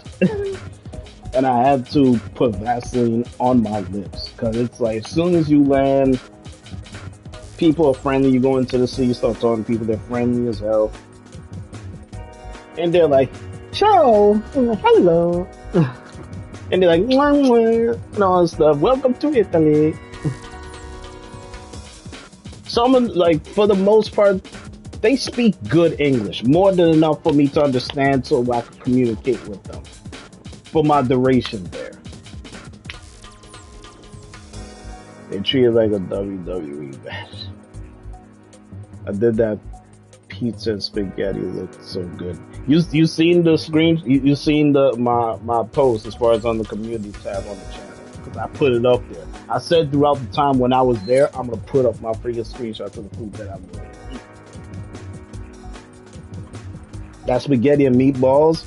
And I had to put Vaseline on my lips, because it's like, as soon as you land, people are friendly. You go into the city, you start talking to people, they're friendly as hell. And they're like, ciao, hello. And they're like, mwah, mwah, and all that stuff. Welcome to Italy. Someone, like, for the most part, they speak good English, more than enough for me to understand so I can communicate with them. For my duration there, they treat it like a WWE match. I did that pizza and spaghetti, looked so good. You seen the screen? You seen my post as far as on the community tab on the channel, because I put it up there. I said throughout the time when I was there, I'm gonna put up my freaking screenshots of the food that I'm going to eat. That spaghetti and meatballs,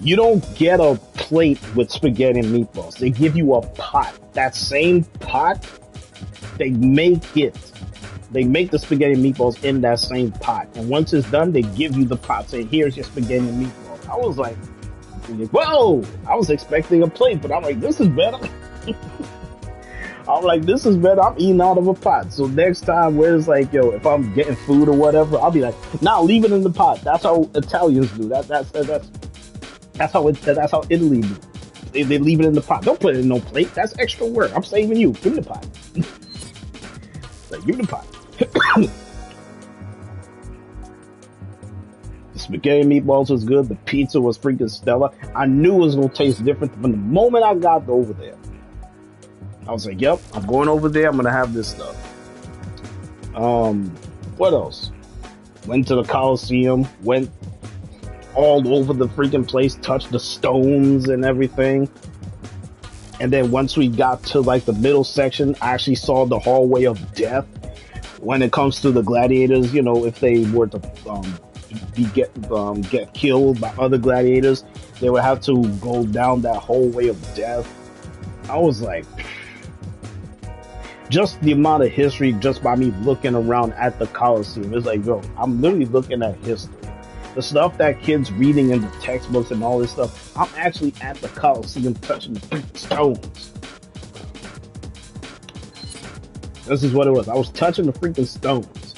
you don't get a plate with spaghetti and meatballs. They give you a pot. That same pot, they make the spaghetti and meatballs in that same pot. And once it's done, they give you the pot, saying, here's your spaghetti and meatballs. I was like, whoa! I was expecting a plate, but I'm like, this is better. I'm like, this is better. I'm eating out of a pot. So next time, where it's like, if I'm getting food or whatever, I'll be like, nah, leave it in the pot. That's how Italians do. That's how Italy do. They leave it in the pot. Don't put it in no plate. That's extra work. I'm saving you. Give me the pot. Like, give me the pot. The spaghetti and meatballs was good. The pizza was freaking stellar. I knew it was gonna taste different from the moment I got over there. I was like, yep, I'm going over there. I'm gonna have this stuff. What else? Went to the Coliseum. Went all over the freaking place. Touched the stones and everything. And then once we got to like the middle section, I actually saw the hallway of death. When it comes to the gladiators, you know, if they were to get killed by other gladiators, they would have to go down that hallway of death. I was like, just the amount of history just by me looking around at the Coliseum. It's like, bro, I'm literally looking at history. The stuff that kids reading in the textbooks and all this stuff, I'm actually at the Coliseum touching the stones. This is what it was. I was touching the freaking stones.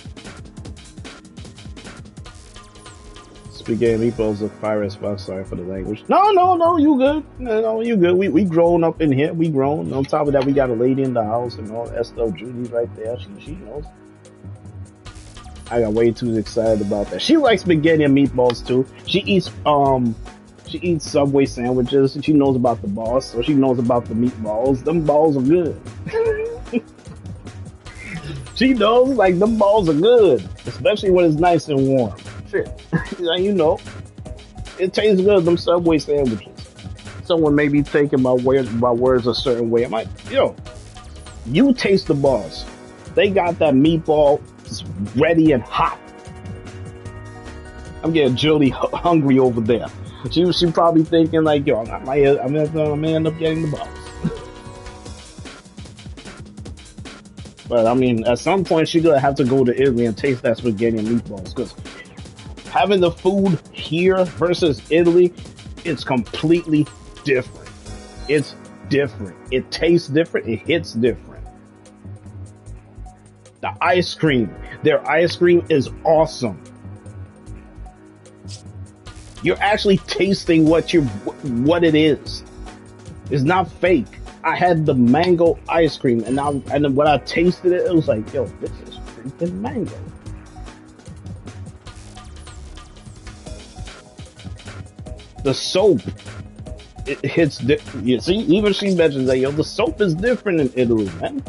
Spaghetti meatballs of fire as fuck. Sorry for the language. No, you good. No, you good. We grown up in here. We grown. On top of that, we got a lady in the house and all that stuff. Judy's right there. She knows. I got way too excited about that. She likes spaghetti and meatballs too. She eats Subway sandwiches. She knows about the boss, so she knows about the meatballs. Them balls are good. She knows, like, them balls are good, especially when it's nice and warm. Shit, you know, it tastes good. Them Subway sandwiches. Someone may be thinking my words a certain way. I'm like, yo, you taste the balls. They got that meatball ready and hot. I'm getting Julie hungry over there. She probably thinking like, yo, I'm gonna end up getting the balls. But I mean, at some point, she's gonna have to go to Italy and taste that spaghetti and meatballs, because having the food here versus Italy, it's completely different. It's different. It tastes different. It hits different. The ice cream, their ice cream is awesome. You're actually tasting what it is. It's not fake. I had the mango ice cream, and then when I tasted it, it was like, yo, this is freaking mango. The soap, it hits different. You see, even she mentions that, yo, the soap is different in Italy, man.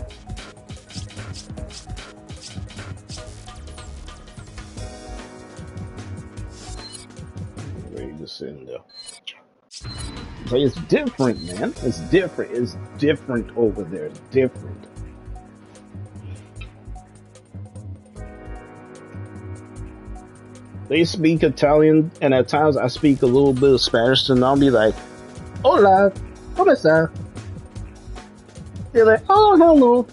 Where you just sitting there? But it's different, man. It's different. It's different over there. It's different. They speak Italian, and at times I speak a little bit of Spanish, and I'll be like, "Hola, ¿cómo está?" They're like, "Oh, hello."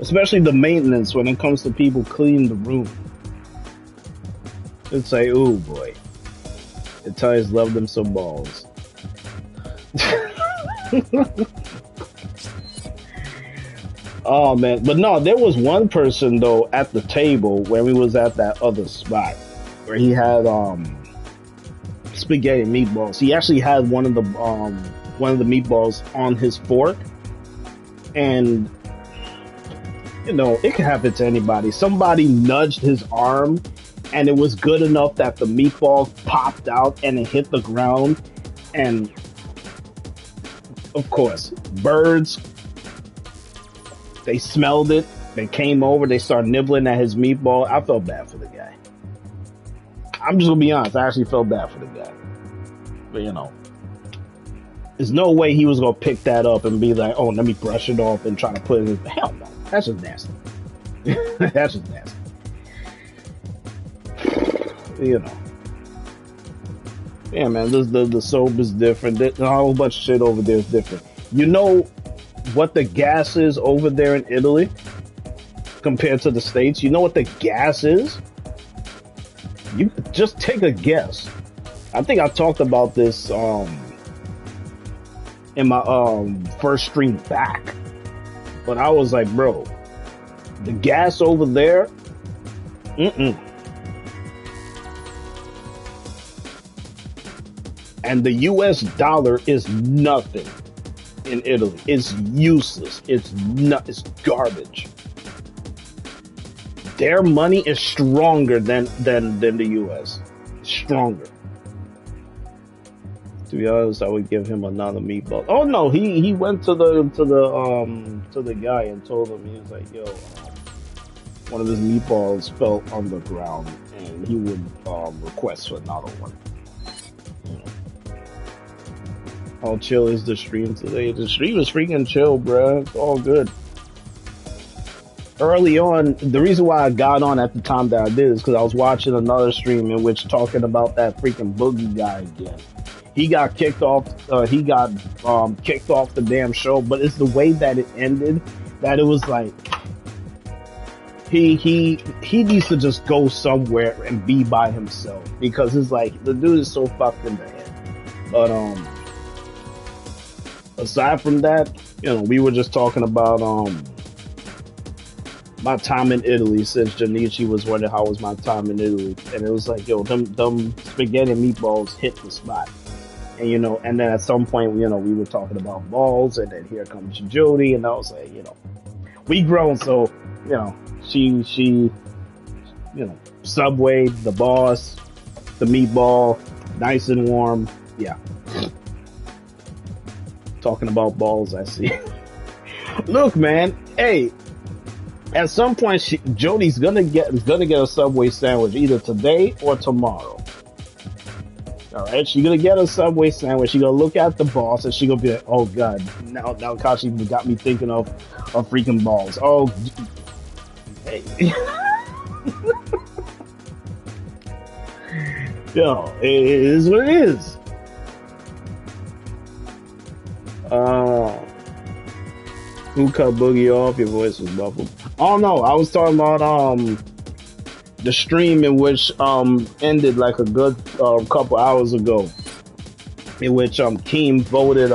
Especially the maintenance when it comes to people cleaning the room. It's like, oh boy, Italians love them some balls. Oh man, but no, there was one person though at the table when we was at that other spot where he had spaghetti and meatballs. He actually had one of the meatballs on his fork, and you know, it can happen to anybody. Somebody nudged his arm, and it was good enough that the meatball popped out and it hit the ground, and of course, birds, they smelled it, they came over, they started nibbling at his meatball. I felt bad for the guy. I'm just gonna be honest, I actually felt bad for the guy. But you know, there's no way he was gonna pick that up and be like, oh, let me brush it off and try to put it in. Hell no, that's just nasty. That's just nasty. You know. Yeah, man, the soap is different. A whole bunch of shit over there is different. You know what the gas is over there in Italy compared to the States? You know what the gas is? You just take a guess. I think I talked about this in my first stream back. But I was like, bro, the gas over there, and the US dollar is nothing in Italy. It's useless. It's garbage. Their money is stronger than the US. Stronger. To be honest, I would give him another meatball. Oh no, he went to the guy and told him, he was like, yo, one of his meatballs fell on the ground and he would request for another one. You know. How chill is the stream today? The stream is freaking chill, bruh. It's all good. Early on, the reason why I got on at the time that I did is because I was watching another stream in which talking about that freaking Boogie guy again. He got kicked off. He got kicked off the damn show. But it's the way that it ended that it was like he needs to just go somewhere and be by himself, because it's like the dude is so fucked in the head. But aside from that, you know, we were just talking about my time in Italy, since Janichi was wondering how was my time in Italy, and it was like, yo, them spaghetti and meatballs hit the spot. And you know, and then at some point, you know, we were talking about balls, and then here comes Jody, and I was like, you know, we grown, so you know, she, you know, Subway, the boss, the meatball, nice and warm, yeah. Talking about balls, I see. Look, man, hey. At some point, Jody's gonna get a Subway sandwich either today or tomorrow. All right, she's gonna get a Subway sandwich. She's gonna look at the boss and she's gonna be like, "Oh God, now Kashi got me thinking of freaking balls." Oh, hey, yo, it is what it is. Who cut Boogie off? Your voice was muffled. Oh no, I was talking about the stream in which ended like a good couple hours ago, in which Keem voted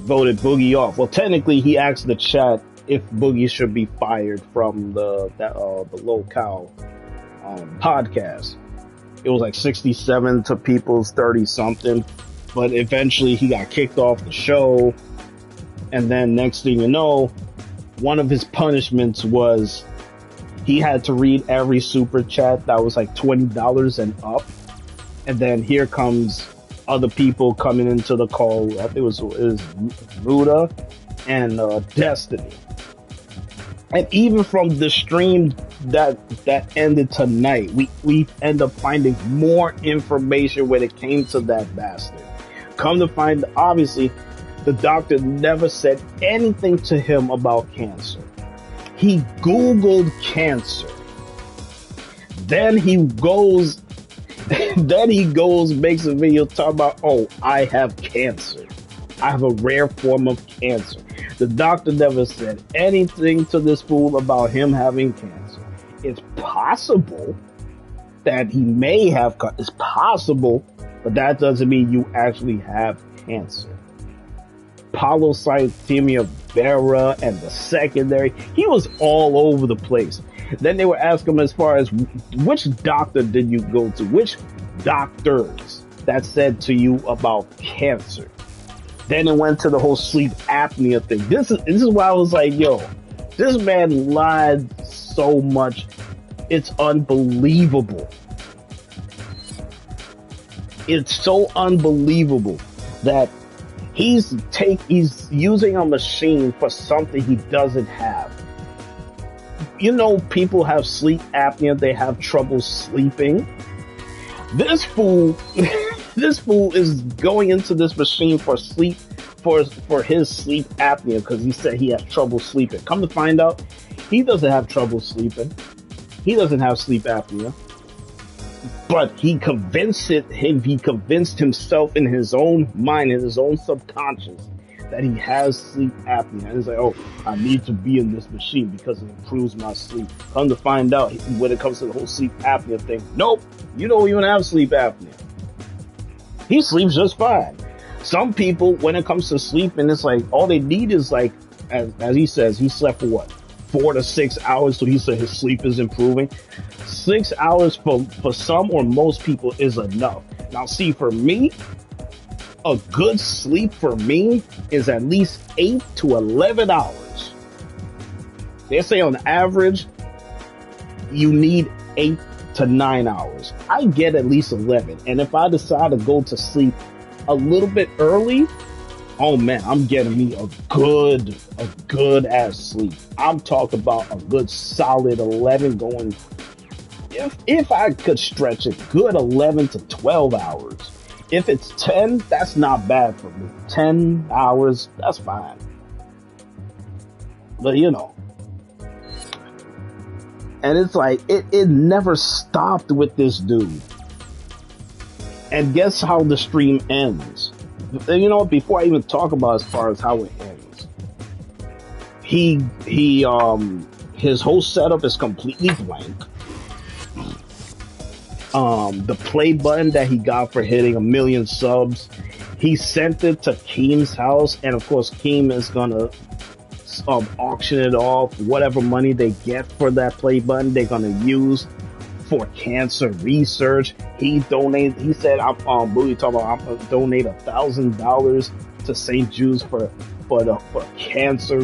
Boogie off. Well, technically, he asked the chat if Boogie should be fired from the Locale podcast. It was like 67 to people's 30 something, but eventually he got kicked off the show. And then next thing you know, one of his punishments was he had to read every super chat that was like $20 and up. And then here comes other people coming into the call. I think it was Luda and Destiny. And even from the stream that ended tonight, we end up finding more information when it came to that bastard. Come to find, obviously, the doctor never said anything to him about cancer. He Googled cancer. Then he goes, makes a video talking about, oh, I have cancer. I have a rare form of cancer. The doctor never said anything to this fool about him having cancer. It's possible that he may have, it's possible, but that doesn't mean you actually have cancer. Polycythemia vera and the secondary. He was all over the place. Then they were asking him as far as which doctor did you go to? Which doctors that said to you about cancer? Then it went to the whole sleep apnea thing. This is why I was like, yo, this man lied so much. It's unbelievable. It's so unbelievable that he's using a machine for something he doesn't have. You know, people have sleep apnea, they have trouble sleeping. This fool is going into this machine for sleep, for his sleep apnea, because he said he has trouble sleeping. Come to find out, he doesn't have trouble sleeping. He doesn't have sleep apnea. But he convinced himself in his own mind, in his own subconscious, that he has sleep apnea. And he's like, oh, I need to be in this machine because it improves my sleep. Come to find out, when it comes to the whole sleep apnea thing, nope, you don't even have sleep apnea. He sleeps just fine. Some people, when it comes to sleeping, it's like, all they need is like, as he says, he slept for what? 4 to 6 hours, so he said his sleep is improving. 6 hours for some or most people is enough. Now see, for me, a good sleep for me is at least 8 to 11 hours. They say on average, you need 8 to 9 hours. I get at least 11. And if I decide to go to sleep a little bit early, oh man, I'm getting me a good ass sleep. I'm talking about a good solid 11 going, if I could stretch it, good 11 to 12 hours. If it's 10, that's not bad for me. 10 hours, that's fine. But you know, and it's like, it never stopped with this dude. And guess how the stream ends? You know, before I even talk about as far as how it ends, his whole setup is completely blank. The play button that he got for hitting 1 million subs, he sent it to Keem's house, and of course Keem is gonna auction it off. Whatever money they get for that play button, they're gonna use for cancer research. He said, I'm gonna donate $1,000 to St. Jude's for cancer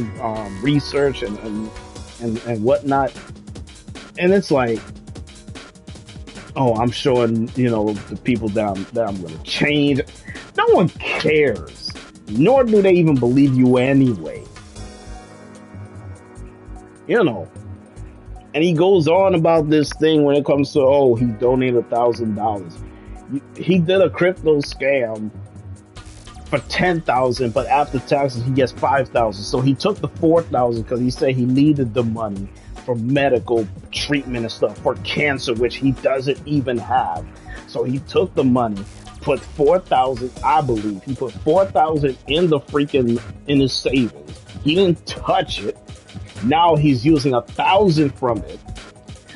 research and whatnot. And it's like, oh, I'm showing, you know, the people that I'm going to change. No one cares. Nor do they even believe you anyway. You know. And he goes on about this thing when it comes to, oh, he donated $1,000. He did a crypto scam for $10,000, but after taxes, he gets $5,000. So he took the $4,000 because he said he needed the money for medical treatment and stuff for cancer, which he doesn't even have. So he took the money, put $4,000, I believe, he put $4,000 in his savings. He didn't touch it. Now he's using $1,000 from it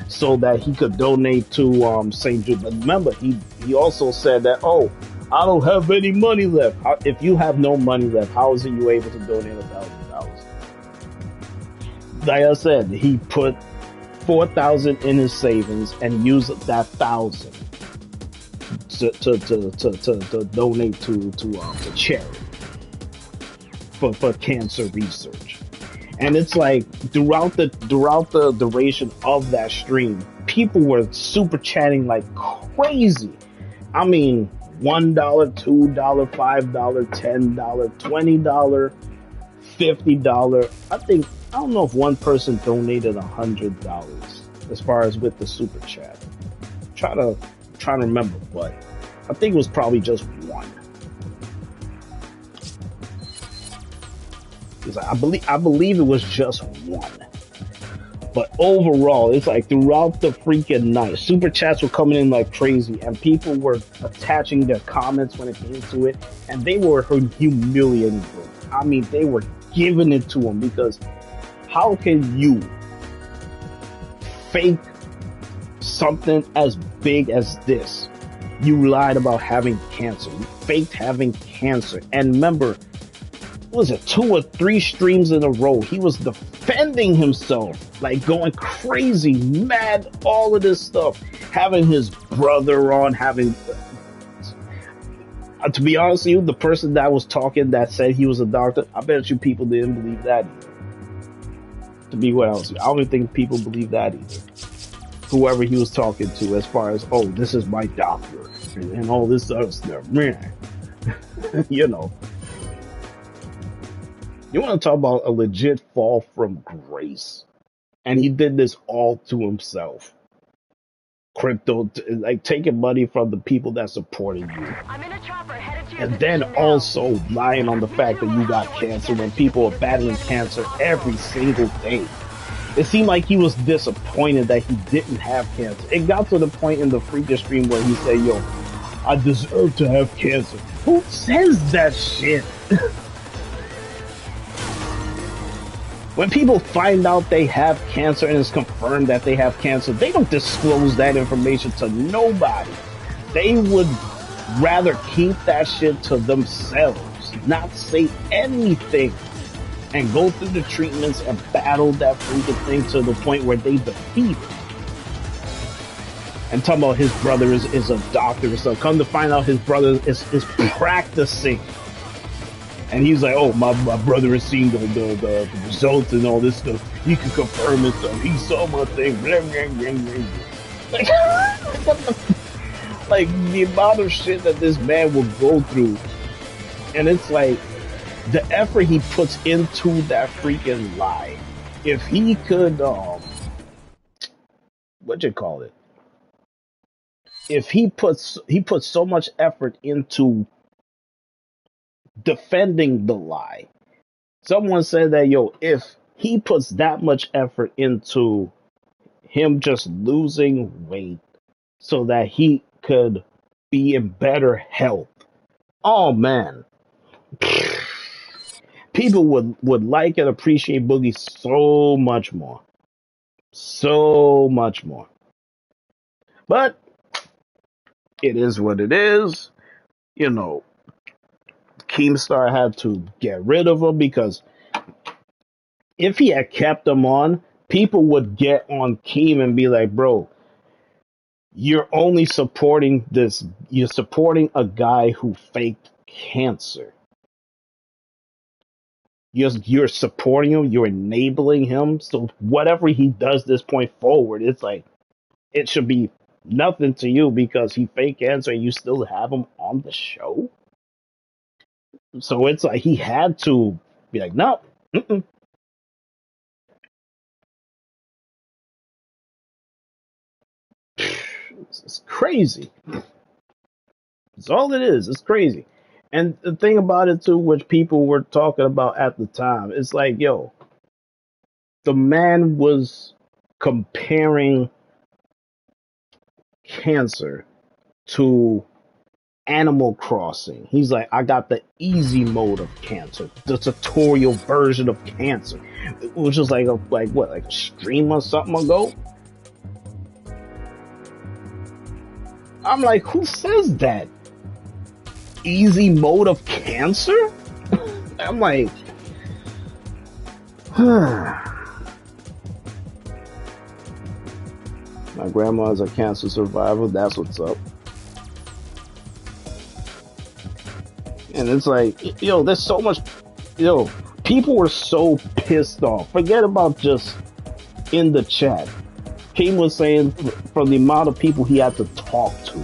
so that he could donate to St. Jude. But remember, he also said that, oh, I don't have any money left. If you have no money left, how is it you able to donate $1,000? Like I said, he put $4,000 in his savings and used that $1,000 to donate to charity for cancer research. And it's like throughout the duration of that stream, people were super chatting like crazy. I mean, $1, $2, $5, $10, $20, $50. I don't know if one person donated $100 as far as with the super chat. Trying to remember, but I think it was probably just one. I believe it was just one. But overall, it's like throughout the freaking night, super chats were coming in like crazy, and people were attaching their comments when it came to it, and they were humiliating him. I mean, they were giving it to him, because how can you fake something as big as this? You lied about having cancer. You faked having cancer. And remember, was it 2 or 3 streams in a row? He was defending himself, like going crazy, mad, all of this stuff. Having his brother on, to be honest with you, the person that was talking that said he was a doctor, I bet you people didn't believe that either. To be what else? I don't even think people believe that either. Whoever he was talking to, as far as, oh, this is my doctor, and all this other stuff, man. You know. You want to talk about a legit fall from grace? And he did this all to himself. Crypto, like taking money from the people that supported you. I'm in a chopper headed to your And then position now. also lying on the fact that you got cancer when people are battling cancer every single day. It seemed like he was disappointed that he didn't have cancer. It got to the point in the freaking stream where he said, yo, I deserve to have cancer. Who says that shit? When people find out they have cancer and it's confirmed that they have cancer, they don't disclose that information to nobody. They would rather keep that shit to themselves, not say anything, and go through the treatments and battle that freaking thing to the point where they defeat it. And talking about his brother is a doctor, so come to find out his brother is practicing. And he's like, oh, my brother has seen the results and all this stuff. He can confirm it, so he saw my thing. Blah, blah, blah, blah. Like, what the, like the amount of shit that this man will go through, and it's like the effort he puts into that freaking lie. If he could, what you call it? If he puts so much effort into defending the lie. Someone said that, yo, if he puts that much effort into him just losing weight so that he could be in better health, oh man, people would like and appreciate Boogie so much more. So much more. But it is what it is. You know, Keemstar had to get rid of him because if he had kept him on, people would get on Keem and be like, bro, you're only supporting this. You're supporting a guy who faked cancer. You're supporting him. You're enabling him. So whatever he does this point forward, it's like it should be nothing to you because he faked cancer and you still have him on the show. So it's like he had to be like, no, It's crazy. It's all it is. It's crazy. And the thing about it too, which people were talking about at the time, it's like, yo, the man was comparing cancer to Animal Crossing. He's like, I got the easy mode of cancer, the tutorial version of cancer, which was like a stream or something ago. I'm like, who says that? Easy mode of cancer? I'm like, my grandma's a cancer survivor. That's what's up. And it's like, yo, there's so much, yo, people were so pissed off. Forget about just in the chat. King was saying from the amount of people he had to talk to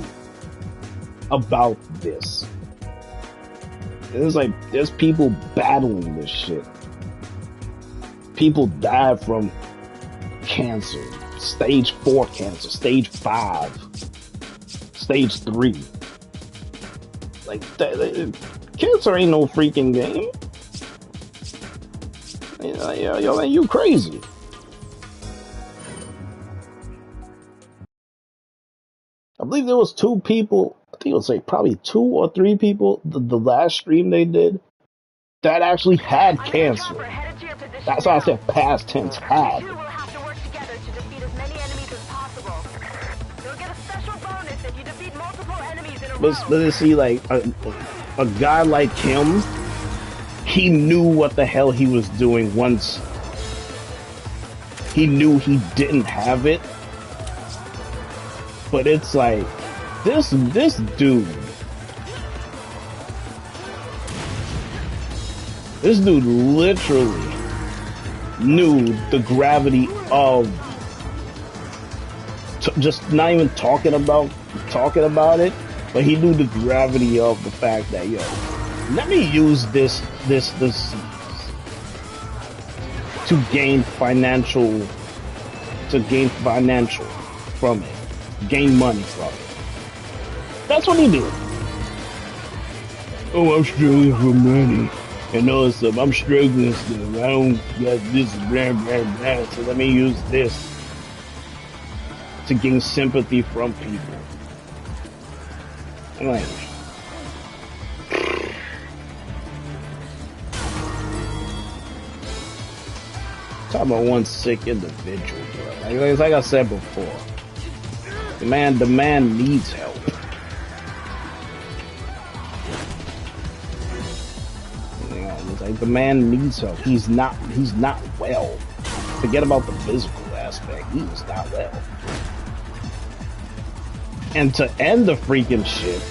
about this. It's like there's people battling this shit. People died from cancer, stage 4 cancer, stage 5, stage 3. Like cancer ain't no freaking game. Yo, man, you crazy. I believe there was 2 people, I think it was like probably 2 or 3 people, the last stream they did, that actually had cancer. That's why I said past tense had. You will have to work together to defeat as many enemies as possible. You'll get a special bonus if you defeat multiple enemies in a row. But see, like, a guy like him, he knew what the hell he was doing once he knew he didn't have it. But it's like, this dude literally knew the gravity of just not even talking about it, but he knew the gravity of the fact that, yo, let me use this to gain financial from it. Gain money from it. That's what he did. Oh, I'm struggling for money and all this stuff. I'm struggling still. I don't got this, blah, blah, blah. So let me use this to gain sympathy from people. I'm like, talking about one sick individual, bro. Like I said before. The man needs help. You know, it's like the man needs help. He's not well. Forget about the physical aspect. He is not well. And to end the freaking shit,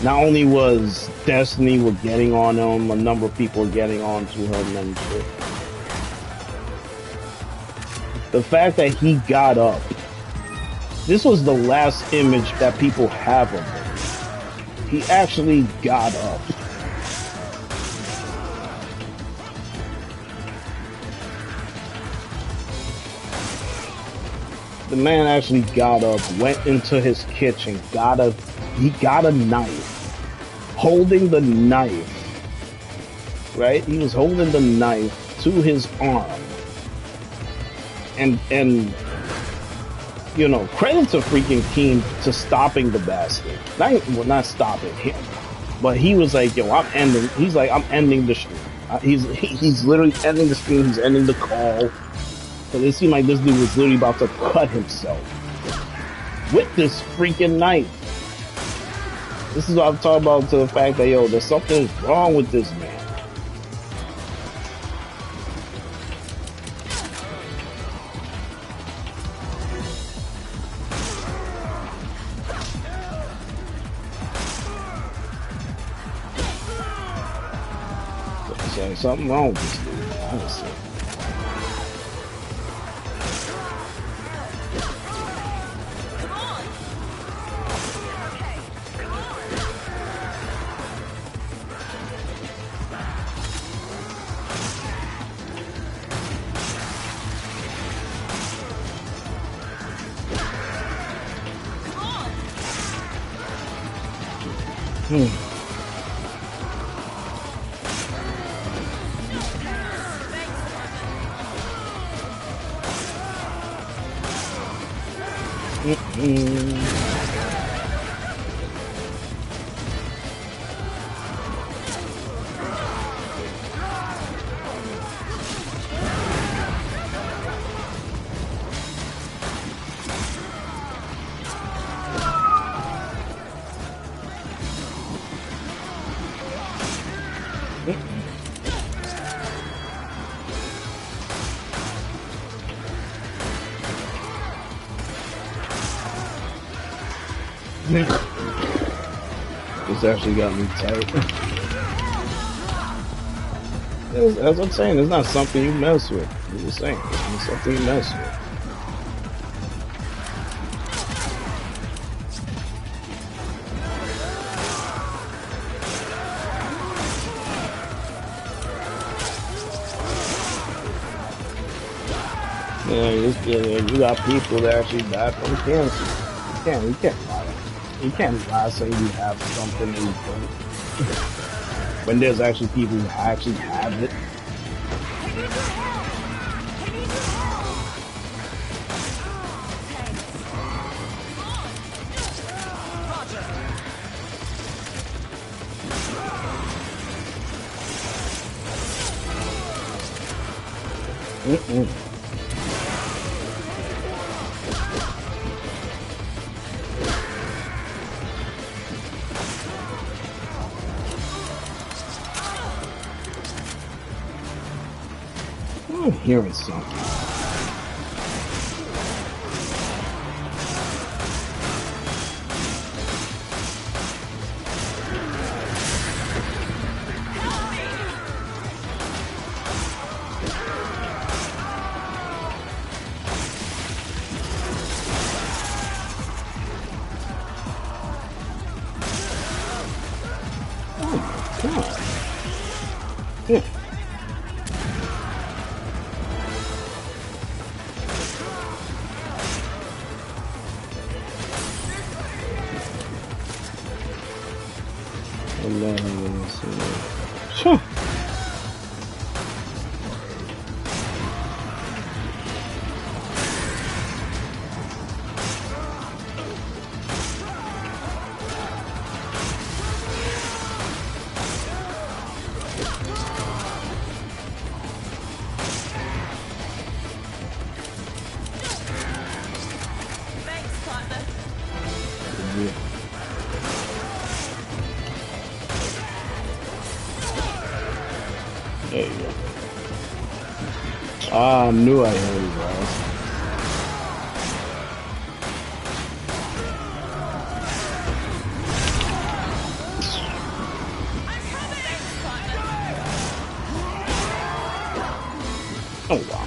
not only was Destiny were getting on him, a number of people were getting on to him and shit. The fact that he got up This was the last image that people have of him. He actually got up. The man actually got up, went into his kitchen, he got a knife. Holding the knife, right? He was holding the knife to his arm. And you know, credit to freaking Keen to stopping the bastard. Not stopping him, but he was like, yo, I'm ending the stream. He's literally ending the stream, he's ending the call. Because it seemed like this dude was literally about to cut himself with this freaking knife. This is what I'm talking about, to the fact that, yo, there's something wrong with this man. There's something wrong with this dude, honestly. This actually got me tight. As I'm saying, it's not something you mess with. I'm just saying, it's something you mess with. You got people that actually die from cancer. You can't lie. You can't lie saying you have something that you don't. When there's actually people who actually have it. I'm hearing something. There you go. I knew I heard you guys. Oh wow.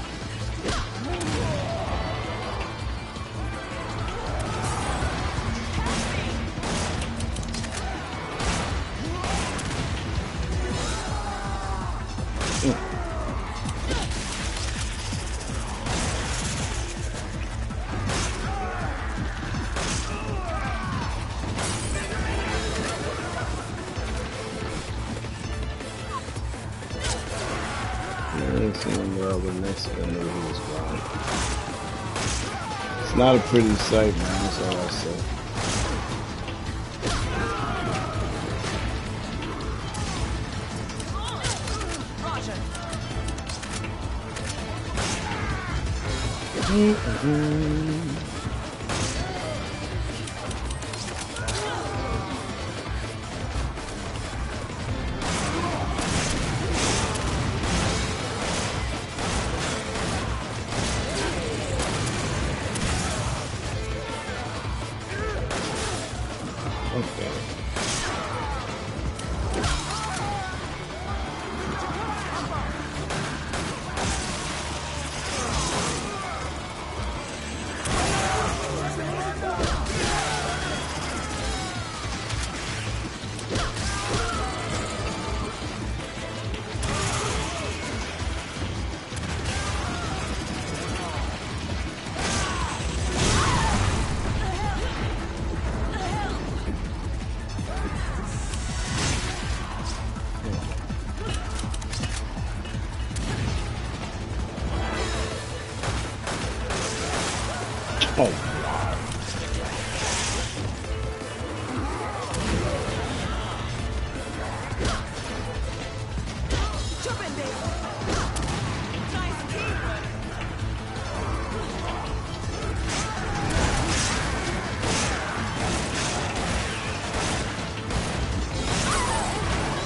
seen him well, but next thing I knew he was gone. It's not a pretty sight, man. That's all I say.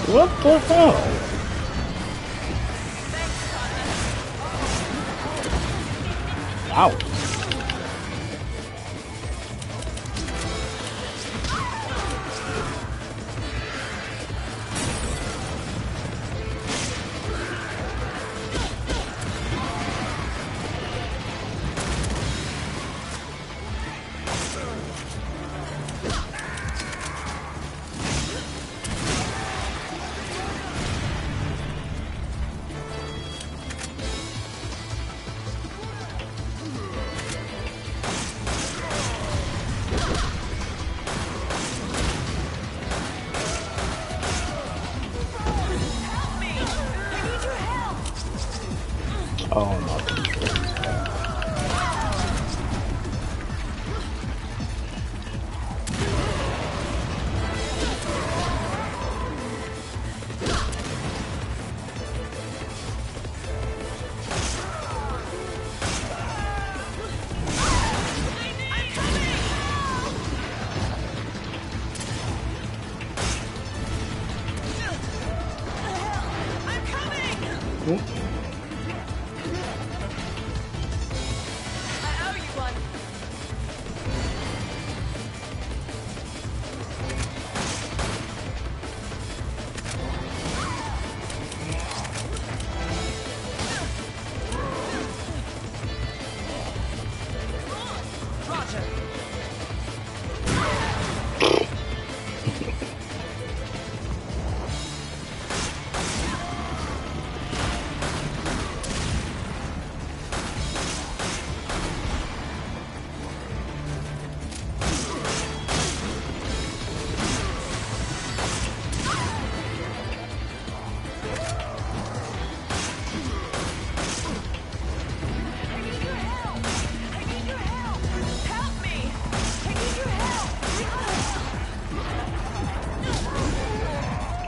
What the hell? Wow. Oh no.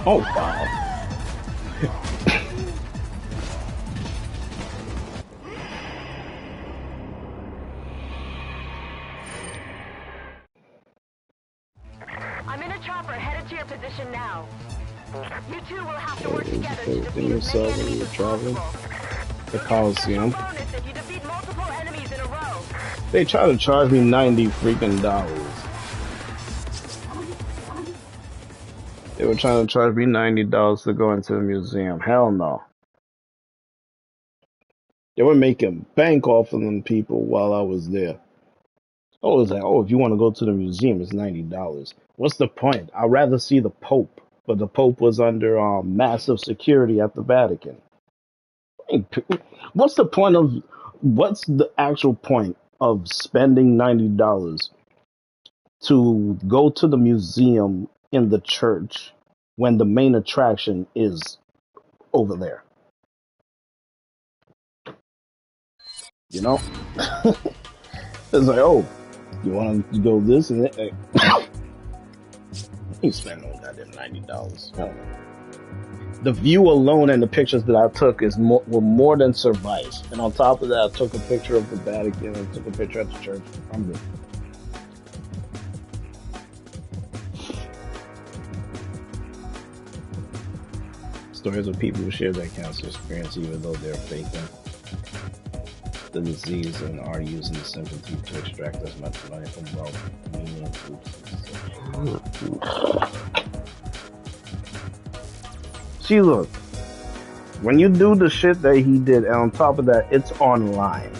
Oh, wow. I'm in a chopper headed to your position now. You two will have to work together to defeat You as saw many when enemies you were as traveling? possible. The Coliseum. Bonus if you defeat multiple enemies in a row. They try to charge me $90 freaking dollars. They were trying to charge me $90 to go into the museum. Hell no. They were making bank off of them people while I was there. I was like, oh, if you want to go to the museum, it's $90. What's the point? I'd rather see the Pope. But the Pope was under massive security at the Vatican. What's the point of, what's the actual point of spending $90 to go to the museum in the church when the main attraction is over there? You know? It's like, oh, you want to go this and that? You spend no goddamn $90. I don't know. The view alone and the pictures that I took were more than suffice. And on top of that, I took a picture of the Vatican and took a picture at the church. I'm good. Stories of people who share their cancer experience even though they're faking the disease and are using the sympathy to extract as much money from wealth, meaning groups. See, look, when you do the shit that he did, and on top of that, it's online.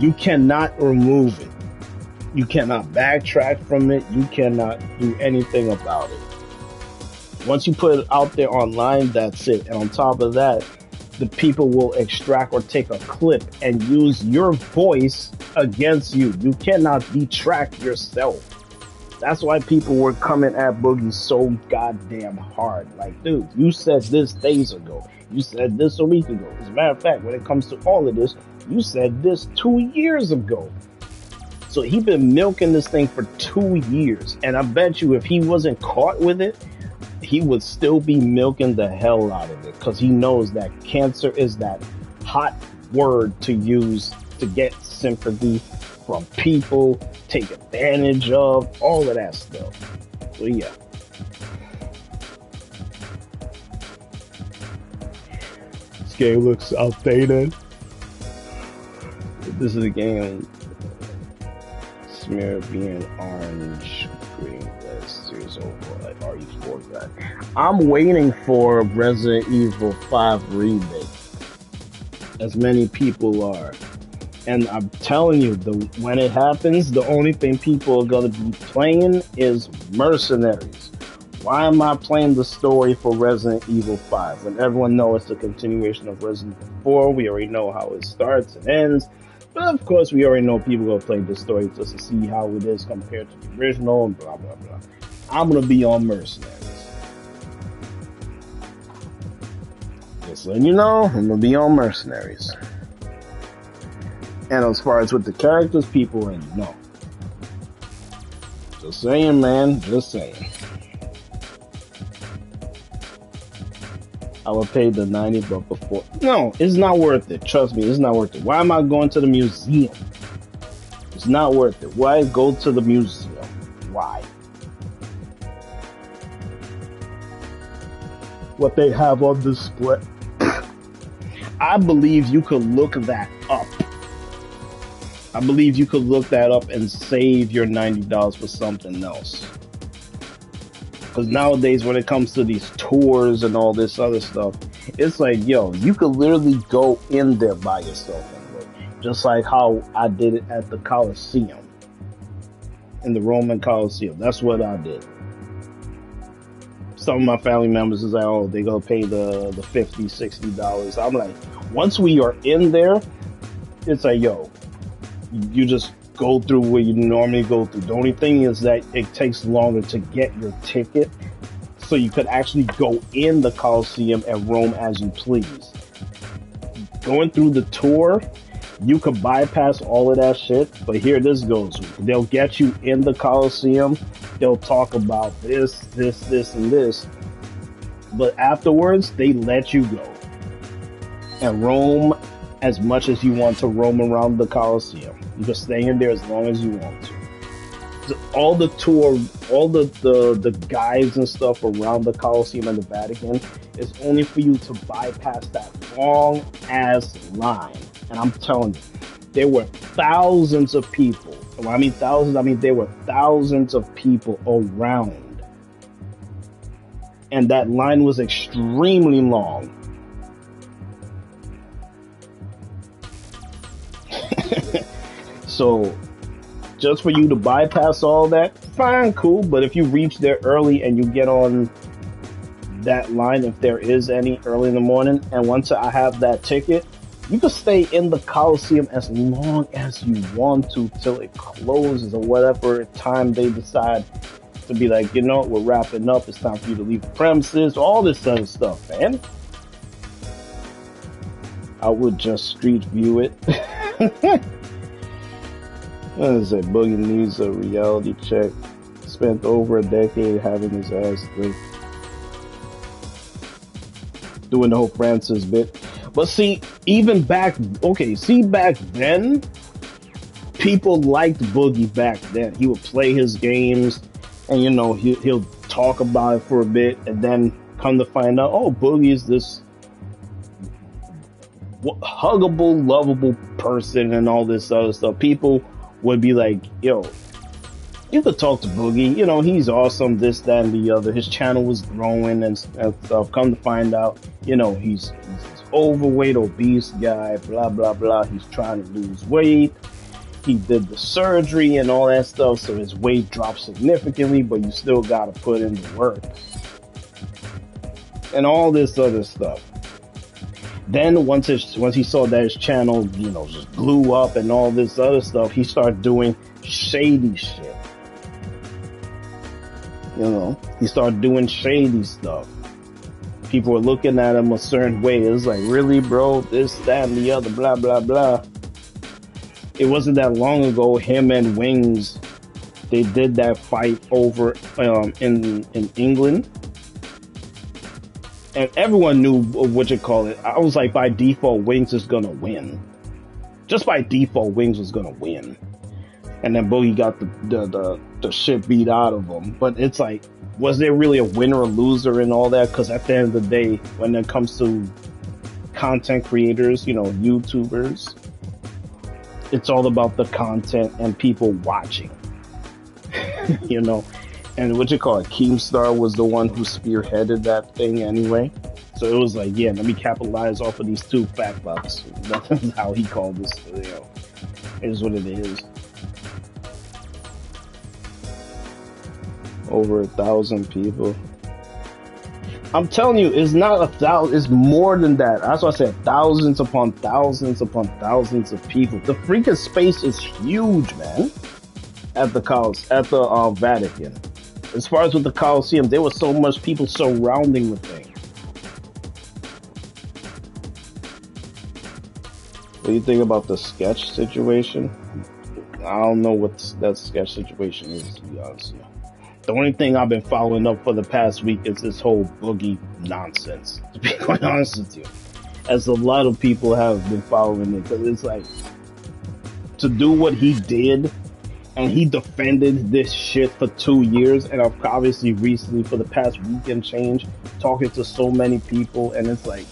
You cannot remove it. You cannot backtrack from it. You cannot do anything about it. Once you put it out there online, that's it. And on top of that, the people will extract or take a clip and use your voice against you. You cannot detract yourself. That's why people were coming at Boogie so goddamn hard. Like, dude, you said this days ago. You said this a week ago. As a matter of fact, when it comes to all of this, you said this 2 years ago. So he been milking this thing for 2 years. And I bet you if he wasn't caught with it, he would still be milking the hell out of it. Because he knows that cancer is that hot word to use to get sympathy from people, take advantage of, all of that stuff. So yeah. This game looks outdated. This is a game smear being orange, green, red, series over, like RE4 guy. I'm waiting for Resident Evil 5 remake, as many people are. And I'm telling you, when it happens, the only thing people are going to be playing is Mercenaries. Why am I playing the story for Resident Evil 5? When everyone knows it's a continuation of Resident Evil 4, we already know how it starts and ends. But of course, we already know people are going to play this story just to see how it is compared to the original and blah, blah, blah. I'm going to be on Mercenaries. Just letting you know, I'm going to be on Mercenaries. And as far as with the characters, people already know. Just saying, man. Just saying. I would pay the $90 but before. No, it's not worth it. Trust me, it's not worth it. Why am I going to the museum? It's not worth it. Why go to the museum? Why? What they have on display. I believe you could look that up. I believe you could look that up and save your $90 for something else. Because nowadays, when it comes to these tours and all this other stuff, it's like, yo, you could literally go in there by yourself and look. Just like how I did it at the Colosseum. In the Roman Colosseum. That's what I did. Some of my family members is like, oh, they're going to pay the $50, $60. I'm like, once we are in there, it's like, yo, you just go through what you normally go through. The only thing is that it takes longer to get your ticket, so you could actually go in the Colosseum and roam as you please. Going through the tour, you could bypass all of that shit, but here this goes. They'll get you in the Colosseum, they'll talk about this, and this, but afterwards, they let you go and roam as much as you want to roam around the Colosseum. You can stay in there as long as you want to. All the tour, all the guides and stuff around the Colosseum and the Vatican is only for you to bypass that long ass line. And I'm telling you, there were thousands of people. When I mean thousands, I mean there were thousands of people around. And that line was extremely long. So, just for you to bypass all that, fine, cool. But if you reach there early and you get on that line, if there is any early in the morning, and once I have that ticket, you can stay in the Coliseum as long as you want to till it closes or whatever time they decide to be like, you know, we're wrapping up. It's time for you to leave the premises. All this other stuff, man. I would just street view it. I say Boogie needs a reality check. Spent over a decade having his ass licked. Doing the whole Francis bit. But see, even back, back then, people liked Boogie back then. He would play his games, and you know, he'll talk about it for a bit, and then come to find out, oh, Boogie is this huggable, lovable person, and all this other stuff. People would be like, yo, you could talk to Boogie, you know, he's awesome, this, that, and the other. His channel was growing and stuff. Come to find out, you know, he's overweight, obese guy, blah, blah, blah. He's trying to lose weight. He did the surgery and all that stuff, so his weight dropped significantly, but you still gotta put in the work. And all this other stuff. Then once he saw that his channel, you know, just blew up and all this other stuff, he started doing shady shit. You know, he started doing shady stuff. People were looking at him a certain way. It was like, really, bro? This, that, and the other, blah, blah, blah. It wasn't that long ago, him and Wings, they did that fight over in England. And everyone knew what you call it. I was like, by default, Wings is gonna win. Just by default, Wings was gonna win. And then Boogie got the shit beat out of him. But it's like, was there really a winner or loser and all that? Because at the end of the day, when it comes to content creators, you know, YouTubers, it's all about the content and people watching. You know, and what you call it, Keemstar was the one who spearheaded that thing anyway. So it was like, yeah, let me capitalize off of these two fat bucks. That's how he called this, you know. It is what it is. Over 1,000 people. I'm telling you, it's not 1,000, it's more than that. That's why I said thousands upon thousands upon thousands of people. The freaking space is huge, man. At the Vatican. As far as with the Colosseum, there was so much people surrounding the thing. What do you think about the sketch situation? I don't know what that sketch situation is, to be honest with you. The only thing I've been following up for the past week is this whole Boogie nonsense, to be quite honest with you. As a lot of people have been following it, because it's like, to do what he did, and he defended this shit for 2 years, and I've obviously recently, for the past week and change, talking to so many people, and it's like,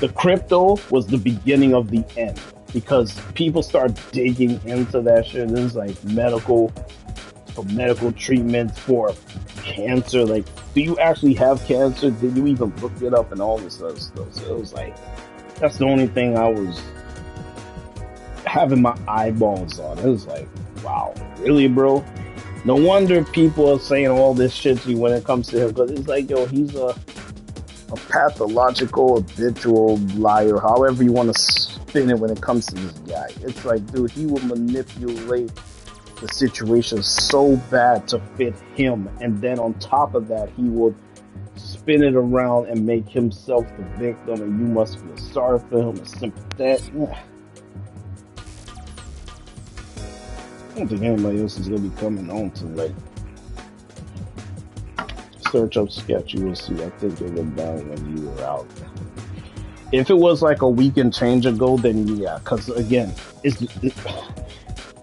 the crypto was the beginning of the end, because people start digging into that shit, and it's like medical treatments for cancer. Like, do you actually have cancer? Did you even look it up and all this other stuff? So it was like, that's the only thing I was having my eyeballs on. It was like, wow, really, bro? No wonder people are saying all this shit to you when it comes to him, because it's like, yo, he's a pathological, habitual liar, however you want to spin it when it comes to this guy. It's like, dude, he will manipulate the situation so bad to fit him, and then on top of that, he will spin it around and make himself the victim, and you must feel sorry for him and sympathetic. I don't think anybody else is gonna be coming on to like search up sketch. You will see. I think it went down when you were out. If it was like a week and change ago, then yeah, because again,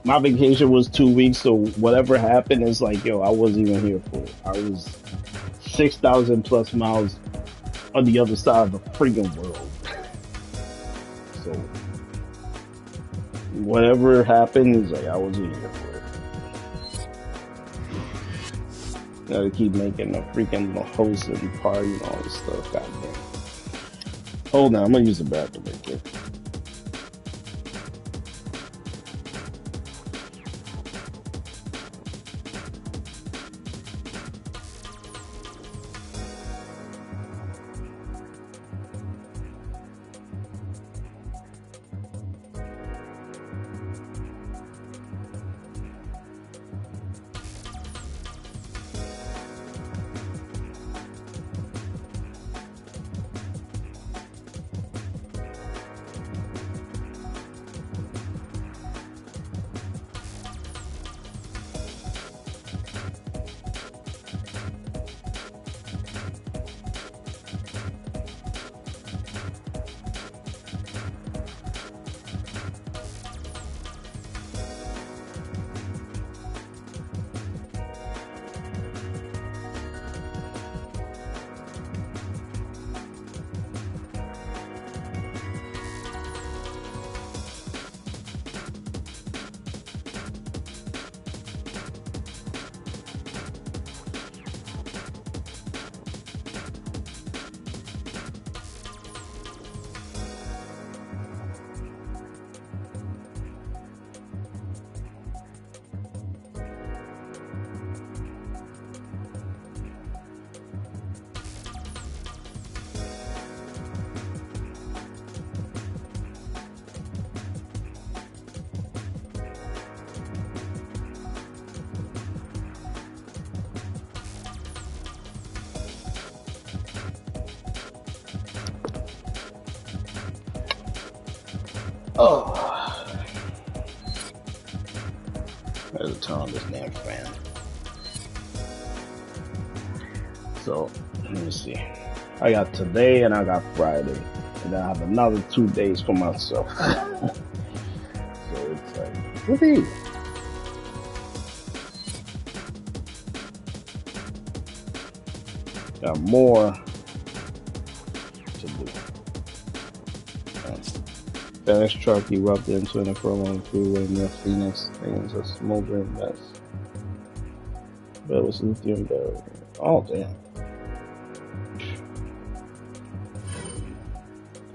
my vacation was 2 weeks, so whatever happened is like, yo, I wasn't even here for it. I was 6,000 plus miles on the other side of the freaking world. So whatever happened is like, I wasn't here for it. Gotta keep making a freaking host and party and all this stuff. Goddamn. Hold on, I'm gonna use the bathroom right quick. Oh. I had to turn on this damn fan. So, let me see. I got today and I got Friday. And then I have another 2 days for myself. So it's like, whoopee. Got more to do. FedEx truck erupted into an furlong freeway near Phoenix. Things a smoldering mess. But it was lithium battery. Oh, damn.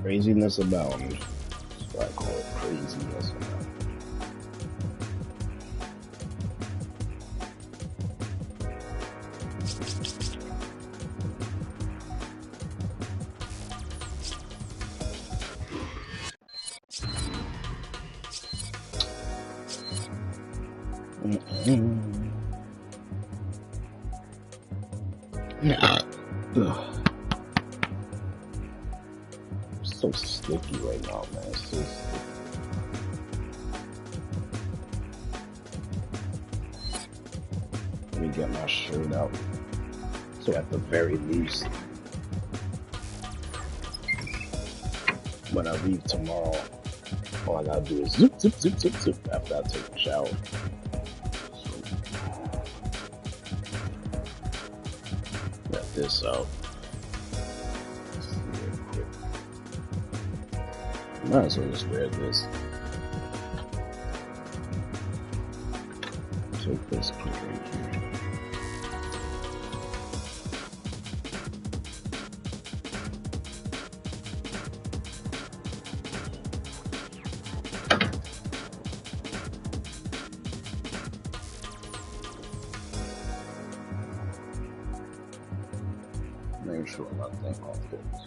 Craziness abound. That's what I call it, craziness abound. So sticky right now, man. It's so sticky. Let me get my shirt out. So at the very least, when I leave tomorrow, all I gotta do is zip, zip, zip, zip, zip after I take a shower. Get this out. Might as well just wear this. Take this clip right here. Make sure my thing all fits.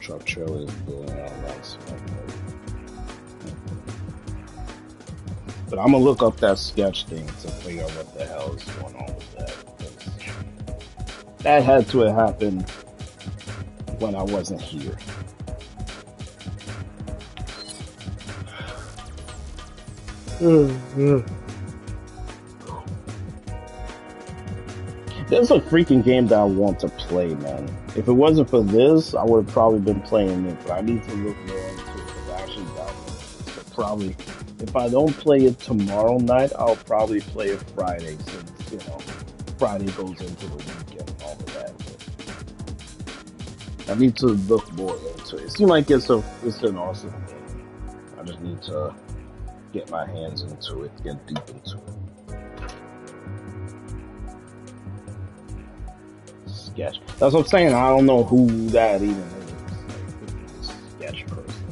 Truck trailer is blowing out like smoke. But I'm gonna look up that sketch thing to figure out what the hell is going on with that. That had to have happened when I wasn't here. There's a freaking game that I want to play, man. If it wasn't for this, I would have probably been playing it, but I need to look more into it because I actually downloaded it. But probably, if I don't play it tomorrow night, I'll probably play it Friday since, you know, Friday goes into the weekend and all of that. But I need to look more into it. It seems like it's an awesome game. I just need to get my hands into it, get deep into it. Sketch. That's what I'm saying. I don't know who that even is. Like, sketch person.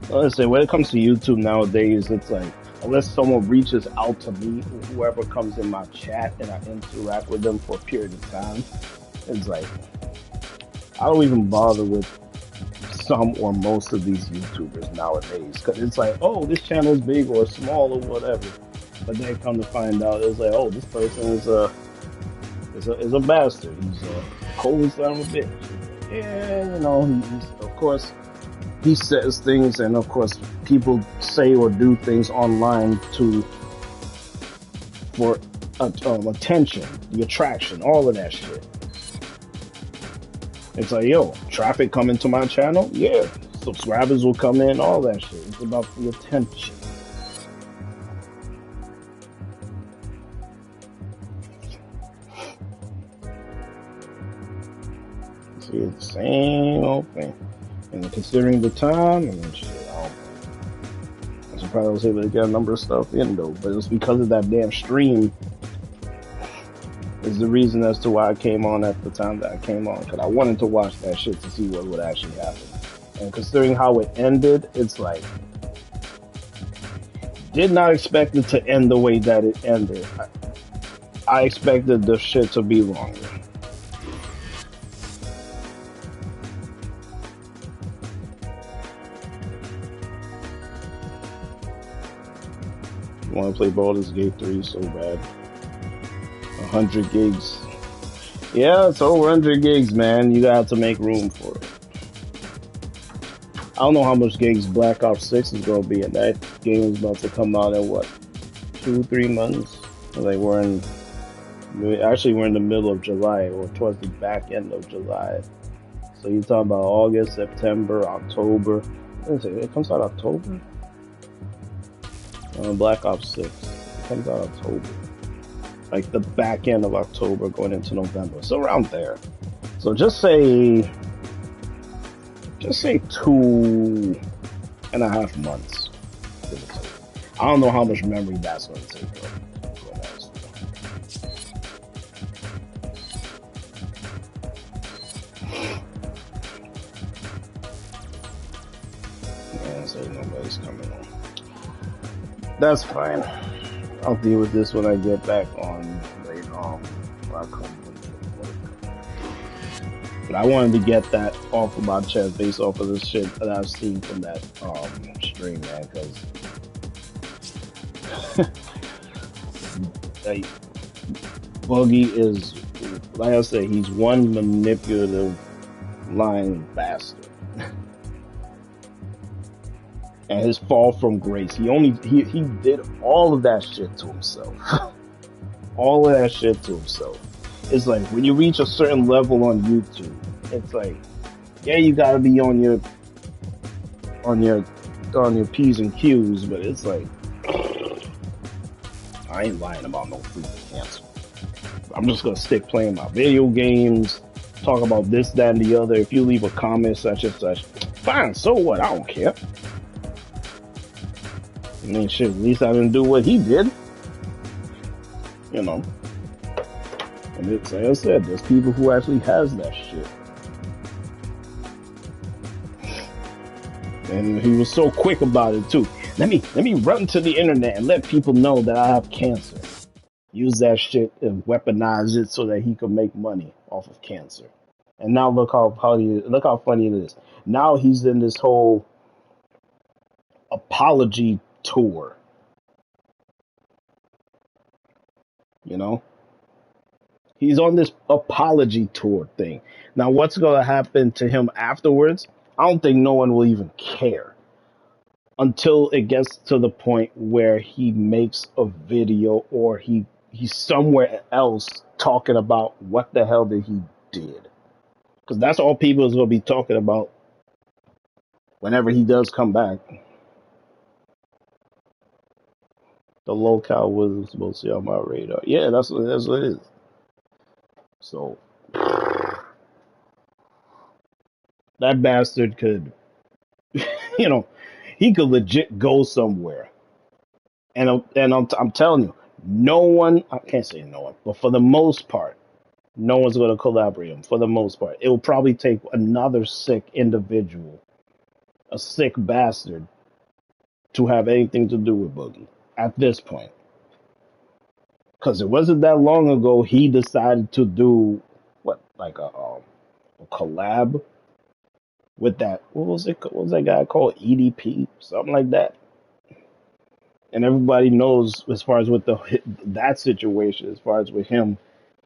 Let's say when it comes to YouTube nowadays, it's like unless someone reaches out to me, or whoever comes in my chat, and I interact with them for a period of time, it's like I don't even bother with some or most of these YouTubers nowadays because it's like, oh, this channel is big or small or whatever, but then come to find out it's like, oh, this person is a bastard. He's a cold son of a bitch. Yeah, you know, of course, he says things, and of course, people say or do things online for attention, the attraction, all of that shit. It's like, yo, traffic coming to my channel? Yeah. Subscribers will come in, all that shit. It's about the attention. See, it's the same old thing. And considering the time, and shit, I'm surprised I was able to get a number of stuff in, though. But it was because of that damn stream is the reason as to why I came on at the time that I came on. Because I wanted to watch that shit to see what would actually happen. And considering how it ended, it's like, did not expect it to end the way that it ended. I expected the shit to be longer. want to play Baldur's Gate 3 so bad. 100 gigs. Yeah, it's over 100 gigs, man. You got to make room for it. I don't know how much gigs Black Ops 6 is going to be, and that game is about to come out in what, 2-3 months? Like we're in the middle of July, or towards the back end of July. So you're talking about August, September, October. It comes out October? Black Ops 6. It comes out October. Like the back end of October going into November. So around there. So just say 2.5 months. I don't know how much memory that's going to take. Yeah, so nobody's coming on. That's fine. I'll deal with this when I get back on later on. But I wanted to get that off of my chest based off of the shit that I've seen from that stream, man, because like, Boogie is, like I said, he's one manipulative lying bastard. And his fall from grace, he did all of that shit to himself. All of that shit to himself. It's like when you reach a certain level on YouTube, it's like, yeah, you gotta be on your P's and Q's, but it's like, I ain't lying about no freaking cancer. I'm just gonna stick playing my video games, talk about this, that, and the other. If you leave a comment such and such, fine, so what? I don't care. I mean, shit, at least I didn't do what he did. You know. And it's, like I said, there's people who actually has that shit. And he was so quick about it too. Let me run to the internet and let people know that I have cancer. Use that shit and weaponize it so that he could make money off of cancer. And now look how funny it is. Now he's in this whole apology tour. You know? He's on this apology tour thing. Now, what's going to happen to him afterwards? I don't think no one will even care until it gets to the point where he makes a video or he's somewhere else talking about what the hell did he did. Because that's all people is going to be talking about whenever he does come back. The locale was supposed to be on my radar. Yeah, that's what it is. So that bastard could, you know, he could legit go somewhere. And I'm telling you, no one, I can't say no one, but for the most part, no one's going to collaborate him. For the most part, it will probably take another sick individual, a sick bastard, to have anything to do with Boogie at this point. Because it wasn't that long ago he decided to do what, like a collab with that. What was that guy called? EDP, something like that. And everybody knows as far as with that situation, as far as with him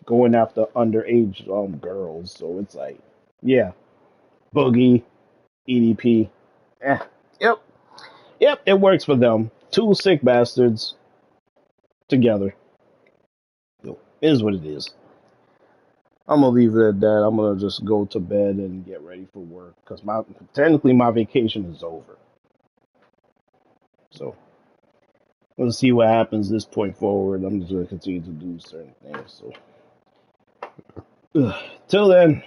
going after underage girls. So it's like, yeah, Boogie, EDP, yep, it works for them. Two sick bastards together. It is what it is. I'm gonna leave it at that. I'm gonna just go to bed and get ready for work because technically my vacation is over. So we'll see what happens this point forward. I'm just gonna continue to do certain things. So till then.